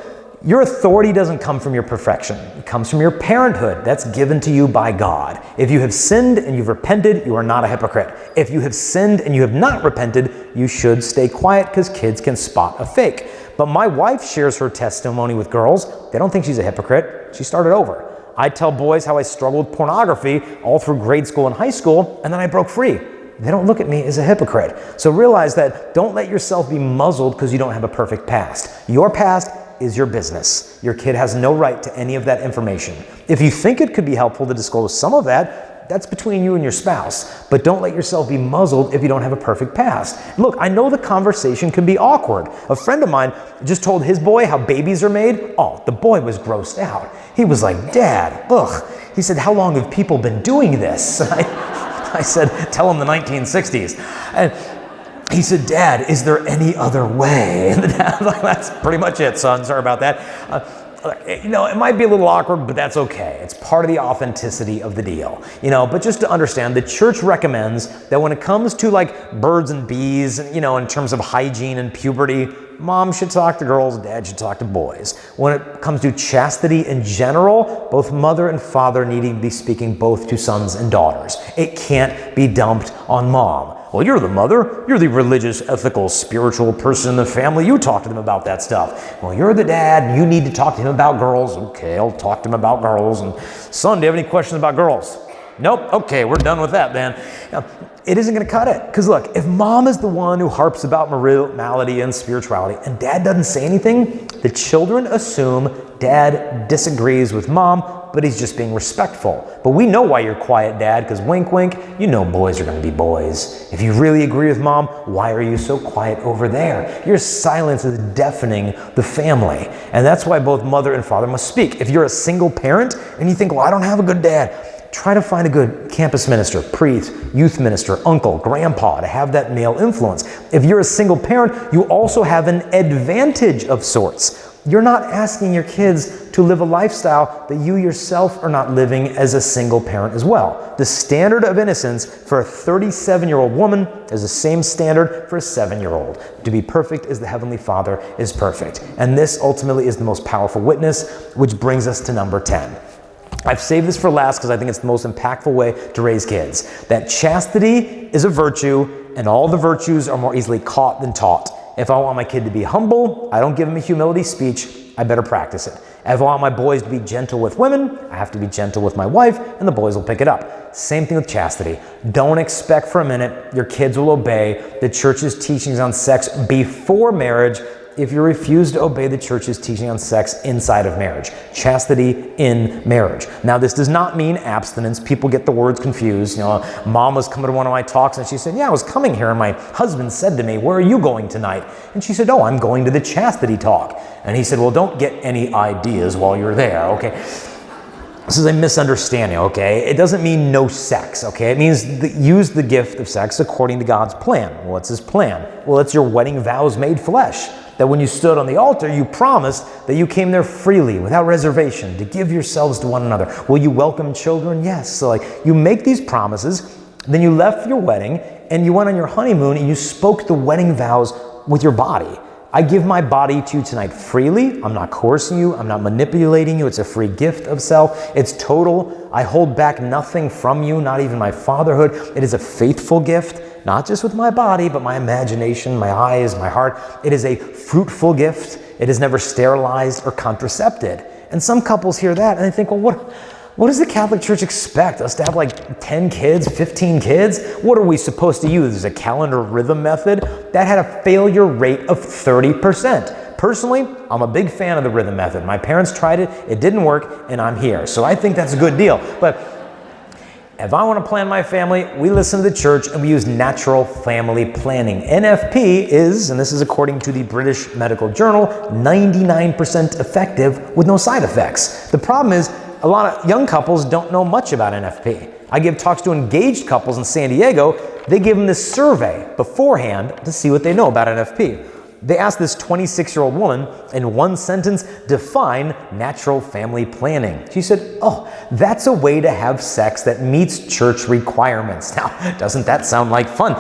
your authority doesn't come from your perfection. It comes from your parenthood. That's given to you by God. If you have sinned and you've repented, you are not a hypocrite. If you have sinned and you have not repented, you should stay quiet because kids can spot a fake. But my wife shares her testimony with girls. They don't think she's a hypocrite. She started over. I tell boys how I struggled with pornography all through grade school and high school, and then I broke free. They don't look at me as a hypocrite. So realize that don't let yourself be muzzled because you don't have a perfect past. Your past is your business. Your kid has no right to any of that information. If you think it could be helpful to disclose some of that, that's between you and your spouse. But don't let yourself be muzzled if you don't have a perfect past. Look, I know the conversation can be awkward. A friend of mine just told his boy how babies are made. Oh, the boy was grossed out. He was like, Dad, ugh. He said, how long have people been doing this? I said, tell him the 1960s. And he said, Dad, is there any other way? And the dad was like, that's pretty much it, son. Sorry about that. It might be a little awkward, but that's okay. It's part of the authenticity of the deal. But just to understand, the church recommends that when it comes to like birds and bees, in terms of hygiene and puberty, mom should talk to girls, dad should talk to boys. When it comes to chastity in general, both mother and father need to be speaking both to sons and daughters. It can't be dumped on mom. Well, you're the mother. You're the religious, ethical, spiritual person in the family. You talk to them about that stuff. Well, you're the dad. You need to talk to him about girls. Okay, I'll talk to him about girls. And son, do you have any questions about girls? Nope. Okay, we're done with that, man. Now, it isn't going to cut it. Because look, if mom is the one who harps about morality and spirituality and dad doesn't say anything, the children assume dad disagrees with mom, but he's just being respectful. But we know why you're quiet, dad, because wink, wink, you know boys are going to be boys. If you really agree with mom, why are you so quiet over there? Your silence is deafening the family. And that's why both mother and father must speak. If you're a single parent and you think, well, I don't have a good dad, try to find a good campus minister, priest, youth minister, uncle, grandpa to have that male influence. If you're a single parent, you also have an advantage of sorts. You're not asking your kids to live a lifestyle that you yourself are not living as a single parent as well. The standard of innocence for a 37-year-old woman is the same standard for a 7-year-old. To be perfect as the Heavenly Father is perfect. And this ultimately is the most powerful witness, which brings us to number 10. I've saved this for last because I think it's the most impactful way to raise kids. That chastity is a virtue, and all the virtues are more easily caught than taught. If I want my kid to be humble, I don't give him a humility speech, I better practice it. If I want my boys to be gentle with women, I have to be gentle with my wife, and the boys will pick it up. Same thing with chastity. Don't expect for a minute your kids will obey the church's teachings on sex before marriage if you refuse to obey the church's teaching on sex inside of marriage. Chastity in marriage. Now, this does not mean abstinence. People get the words confused. You know, mom was coming to one of my talks and she said, yeah, I was coming here and my husband said to me, where are you going tonight? And she said, oh, I'm going to the chastity talk. And he said, well, don't get any ideas while you're there, okay? This is a misunderstanding, okay? It doesn't mean no sex, okay? It means use the gift of sex according to God's plan. What's his plan? Well, it's your wedding vows made flesh. That when you stood on the altar, you promised that you came there freely, without reservation, to give yourselves to one another. Will you welcome children? Yes. So you make these promises, then you left for your wedding, and you went on your honeymoon, and you spoke the wedding vows with your body. I give my body to you tonight freely. I'm not coercing you. I'm not manipulating you. It's a free gift of self. It's total. I hold back nothing from you, not even my fatherhood. It is a faithful gift. Not just with my body, but my imagination, my eyes, my heart. It is a fruitful gift. It is never sterilized or contracepted. And some couples hear that and they think, well, what does the Catholic Church expect? Us to have like 10 kids, 15 kids? What are we supposed to use? Is a calendar rhythm method? That had a failure rate of 30%. Personally, I'm a big fan of the rhythm method. My parents tried it, it didn't work, and I'm here. So I think that's a good deal. But if I want to plan my family, we listen to the church and we use natural family planning. NFP is, and this is according to the British Medical Journal, 99% effective with no side effects. The problem is a lot of young couples don't know much about NFP. I give talks to engaged couples in San Diego. They give them this survey beforehand to see what they know about NFP. They asked this 26-year-old woman in one sentence, define natural family planning. She said, oh, that's a way to have sex that meets church requirements. Now, doesn't that sound like fun?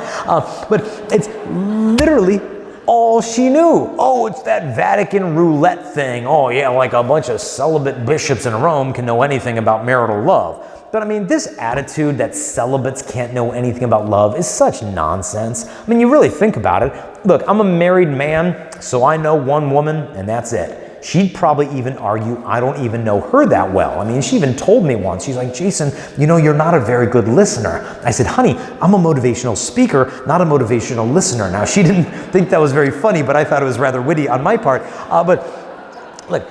But it's literally all she knew. Oh, it's that Vatican roulette thing. Oh yeah, like a bunch of celibate bishops in Rome can know anything about marital love. But I mean, this attitude that celibates can't know anything about love is such nonsense. I mean, you really think about it. Look, I'm a married man, so I know one woman, and that's it. She'd probably even argue I don't even know her that well. I mean, she even told me once, she's like, Jason, you know, you're not a very good listener. I said, honey, I'm a motivational speaker, not a motivational listener. Now, she didn't think that was very funny, but I thought it was rather witty on my part. But look,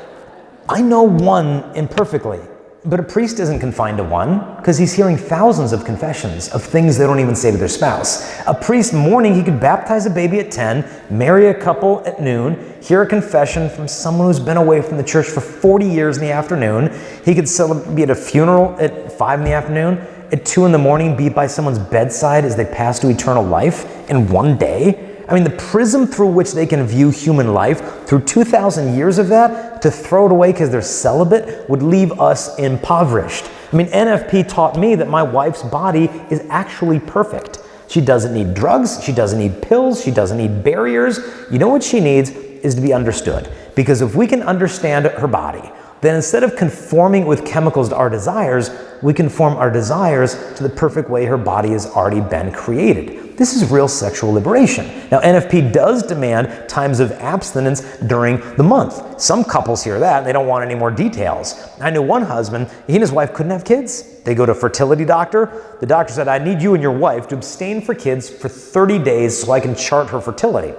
I know one imperfectly. But a priest isn't confined to one because he's hearing thousands of confessions of things they don't even say to their spouse. A priest morning, he could baptize a baby at 10, marry a couple at noon, hear a confession from someone who's been away from the church for 40 years in the afternoon. He could be at a funeral at 5 in the afternoon, at 2 in the morning, be by someone's bedside as they pass to eternal life in one day. I mean, the prism through which they can view human life, through 2,000 years of that, to throw it away because they're celibate would leave us impoverished. I mean, NFP taught me that my wife's body is actually perfect. She doesn't need drugs, she doesn't need pills, she doesn't need barriers. You know what she needs is to be understood. Because if we can understand her body, then instead of conforming with chemicals to our desires, we conform our desires to the perfect way her body has already been created. This is real sexual liberation. Now, NFP does demand times of abstinence during the month. Some couples hear that and they don't want any more details. I knew one husband, he and his wife couldn't have kids. They go to a fertility doctor. The doctor said, I need you and your wife to abstain for kids for 30 days so I can chart her fertility.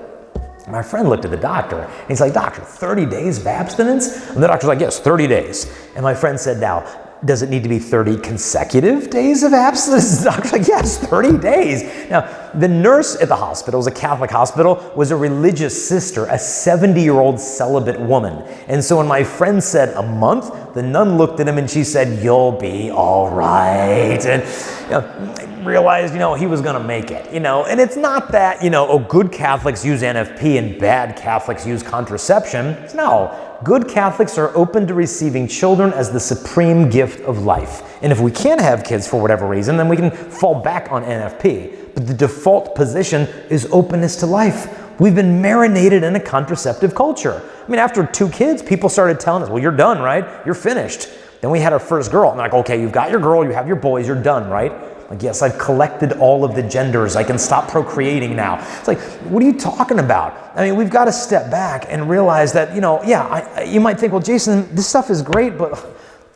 My friend looked at the doctor and he's like, doctor, 30 days of abstinence? And the doctor's like, yes, 30 days. And my friend said, now, does it need to be 30 consecutive days of abstinence? The doctor's like, yes, 30 days. Now, the nurse at the hospital, it was a Catholic hospital, was a religious sister, a 70-year-old celibate woman. And so when my friend said a month, the nun looked at him and she said, you'll be all right. And realized, he was going to make it, and it's not that, good Catholics use NFP and bad Catholics use contraception. No. Good Catholics are open to receiving children as the supreme gift of life. And if we can't have kids for whatever reason, then we can fall back on NFP. But the default position is openness to life. We've been marinated in a contraceptive culture. I mean, after 2 kids, people started telling us, well, you're done, right? You're finished. Then we had our first girl. And they're like, okay, you've got your girl, you have your boys, you're done, right? Like, yes, I've collected all of the genders. I can stop procreating now. It's like, what are you talking about? I mean, we've got to step back and realize that, you might think, well, Jason, this stuff is great, but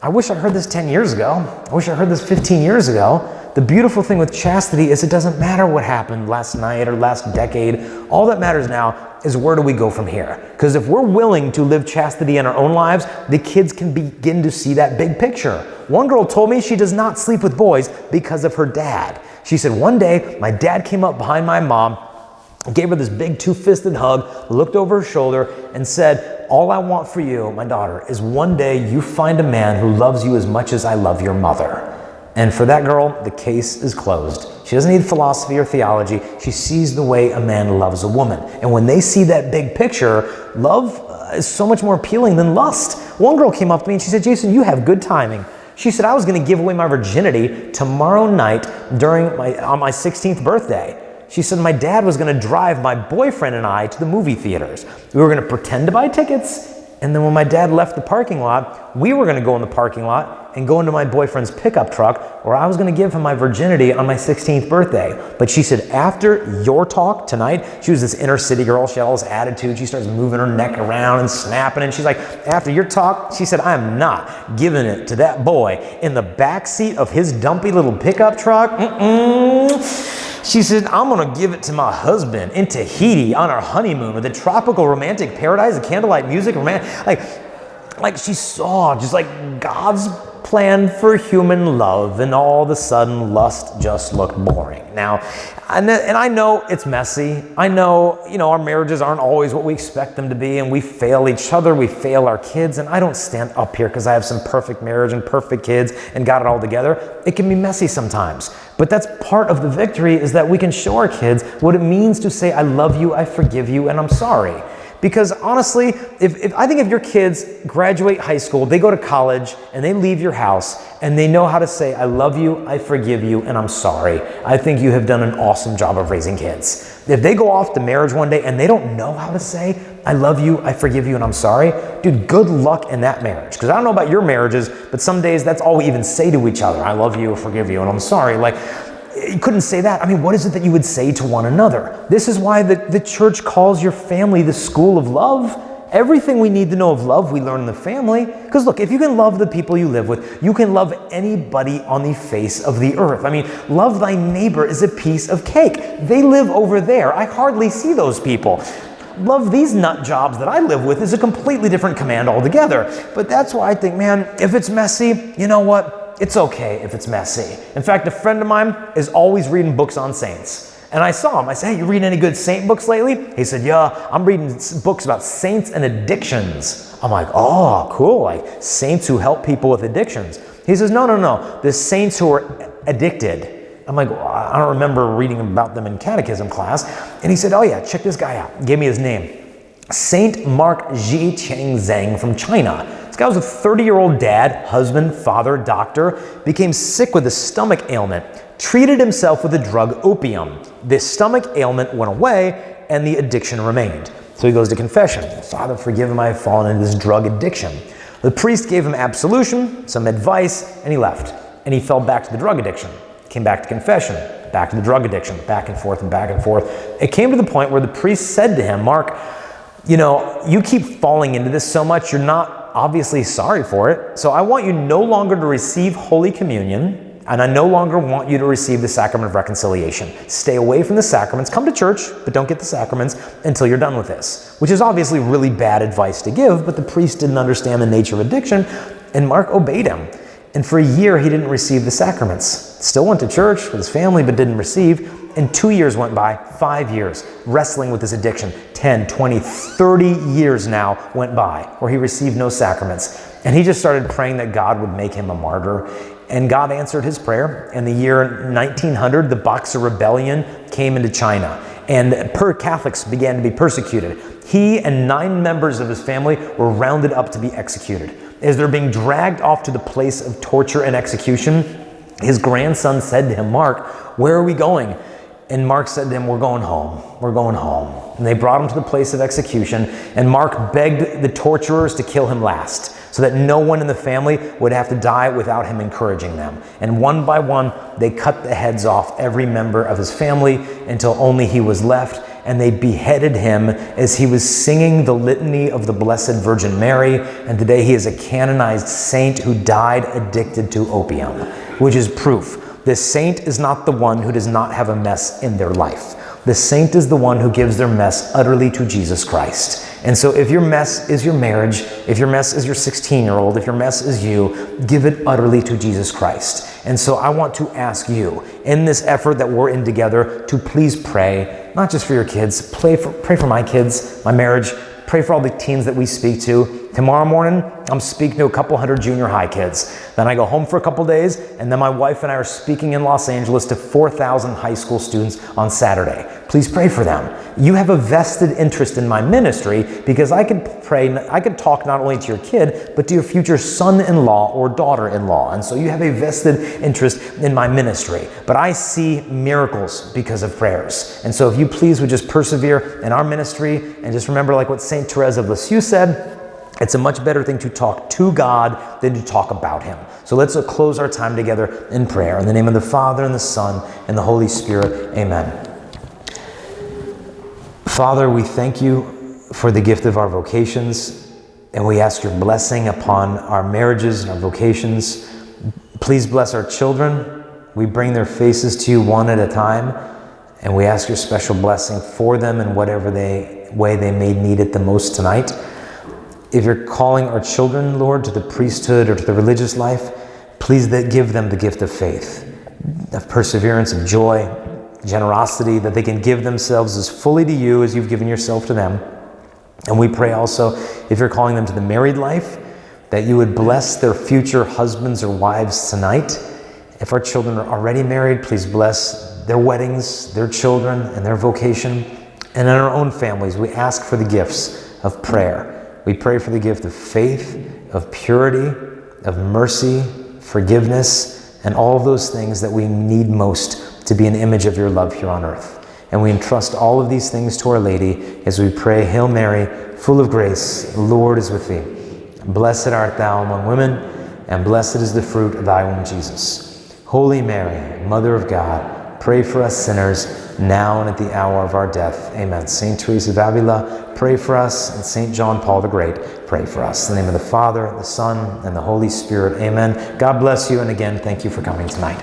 I wish I heard this 10 years ago. I wish I heard this 15 years ago. The beautiful thing with chastity is it doesn't matter what happened last night or last decade. All that matters now is where do we go from here? Because if we're willing to live chastity in our own lives, the kids can begin to see that big picture. One girl told me she does not sleep with boys because of her dad. She said, one day, my dad came up behind my mom, gave her this big 2-fisted hug, looked over her shoulder, and said, all I want for you, my daughter, is one day you find a man who loves you as much as I love your mother. And for that girl, the case is closed. She doesn't need philosophy or theology. She sees the way a man loves a woman. And when they see that big picture, love is so much more appealing than lust. One girl came up to me and she said, Jason, you have good timing. She said, I was going to give away my virginity tomorrow night on my 16th birthday. She said, my dad was going to drive my boyfriend and I to the movie theaters. We were going to pretend to buy tickets. And then when my dad left the parking lot, we were going to go in the parking lot and go into my boyfriend's pickup truck where I was going to give him my virginity on my 16th birthday. But she said, after your talk tonight, she was this inner city girl. She had all this attitude. She starts moving her neck around and snapping. And she's like, after your talk, she said, I am not giving it to that boy in the backseat of his dumpy little pickup truck. She said, I'm going to give it to my husband in Tahiti on our honeymoon with a tropical romantic paradise, the candlelight music, like she saw just like God's plan for human love, and all of a sudden lust just looked boring. Now, and I know it's messy. I know, our marriages aren't always what we expect them to be, and we fail each other, we fail our kids, and I don't stand up here because I have some perfect marriage and perfect kids and got it all together. It can be messy sometimes, but that's part of the victory, is that we can show our kids what it means to say, I love you, I forgive you, and I'm sorry. Because honestly, if your kids graduate high school, they go to college, and they leave your house, and they know how to say, I love you, I forgive you, and I'm sorry, I think you have done an awesome job of raising kids. If they go off to marriage one day and they don't know how to say, I love you, I forgive you, and I'm sorry, dude, good luck in that marriage. Because I don't know about your marriages, but some days that's all we even say to each other. I love you, forgive you, and I'm sorry. You couldn't say that. I mean, what is it that you would say to one another? This is why the church calls your family the school of love. Everything we need to know of love, we learn in the family. Because look, if you can love the people you live with, you can love anybody on the face of the earth. I mean, love thy neighbor is a piece of cake. They live over there. I hardly see those people. Love these nut jobs that I live with is a completely different command altogether. But that's why I think, man, if it's messy, you know what? It's okay if it's messy. In fact, a friend of mine is always reading books on saints. And I saw him. I said, hey, you reading any good saint books lately? He said, yeah, I'm reading books about saints and addictions. I'm like, oh, cool. Like saints who help people with addictions. He says, no. The saints who are addicted. I'm like, well, I don't remember reading about them in catechism class. And he said, oh yeah, check this guy out. He gave me his name. Saint Mark Ji Cheng Zhang from China. This guy was a 30-year-old dad, husband, father, doctor, became sick with a stomach ailment, treated himself with the drug opium. This stomach ailment went away and the addiction remained. So he goes to confession. Father, forgive him, I have fallen into this drug addiction. The priest gave him absolution, some advice, and he left. And he fell back to the drug addiction. Came back to confession, back to the drug addiction, back and forth and back and forth. It came to the point where the priest said to him, Mark, you keep falling into this so much, you're not obviously sorry for it. So I want you no longer to receive Holy Communion, and I no longer want you to receive the sacrament of reconciliation. Stay away from the sacraments. Come to church, but don't get the sacraments until you're done with this, which is obviously really bad advice to give, but the priest didn't understand the nature of addiction, and Mark obeyed him. And for a year, he didn't receive the sacraments. Still went to church with his family, but didn't receive. And 2 years went by, 5 years, wrestling with this addiction. 10, 20, 30 years now went by where he received no sacraments. And he just started praying that God would make him a martyr. And God answered his prayer. In the year 1900, the Boxer Rebellion came into China, and Catholics began to be persecuted. He and 9 members of his family were rounded up to be executed. As they're being dragged off to the place of torture and execution, his grandson said to him, Mark, where are we going? And Mark said to him, we're going home. We're going home. And they brought him to the place of execution, and Mark begged the torturers to kill him last, so that no one in the family would have to die without him encouraging them. And one by one, they cut the heads off every member of his family until only he was left, and they beheaded him as he was singing the litany of the Blessed Virgin Mary, and today he is a canonized saint who died addicted to opium, which is proof. This saint is not the one who does not have a mess in their life. The saint is the one who gives their mess utterly to Jesus Christ. And so if your mess is your marriage, if your mess is your 16-year-old, if your mess is you, give it utterly to Jesus Christ. And so I want to ask you, in this effort that we're in together, to please pray, not just for your kids, pray for my kids, my marriage, pray for all the teens that we speak to. Tomorrow morning, I'm speaking to a couple hundred junior high kids. Then I go home for a couple days, and then my wife and I are speaking in Los Angeles to 4,000 high school students on Saturday. Please pray for them. You have a vested interest in my ministry, because I could talk not only to your kid, but to your future son-in-law or daughter-in-law. And so you have a vested interest in my ministry. But I see miracles because of prayers. And so if you please would just persevere in our ministry, and just remember, like what St. Therese of Lisieux said, it's a much better thing to talk to God than to talk about him. So let's close our time together in prayer. In the name of the Father, and the Son, and the Holy Spirit. Amen. Father, we thank you for the gift of our vocations, and we ask your blessing upon our marriages and our vocations. Please bless our children. We bring their faces to you one at a time, and we ask your special blessing for them in whatever way they may need it the most tonight. If you're calling our children, Lord, to the priesthood or to the religious life, please give them the gift of faith, of perseverance, of joy, generosity, that they can give themselves as fully to you as you've given yourself to them. And we pray also, if you're calling them to the married life, that you would bless their future husbands or wives tonight. If our children are already married, please bless their weddings, their children, and their vocation. And in our own families, we ask for the gifts of prayer. We pray for the gift of faith, of purity, of mercy, forgiveness, and all of those things that we need most to be an image of your love here on earth. And we entrust all of these things to Our Lady as we pray, Hail Mary, full of grace, the Lord is with thee. Blessed art thou among women, and blessed is the fruit of thy womb, Jesus. Holy Mary, Mother of God, pray for us sinners, now and at the hour of our death. Amen. St. Teresa of Avila, pray for us. And St. John Paul the Great, pray for us. In the name of the Father, the Son, and the Holy Spirit. Amen. God bless you. And again, thank you for coming tonight.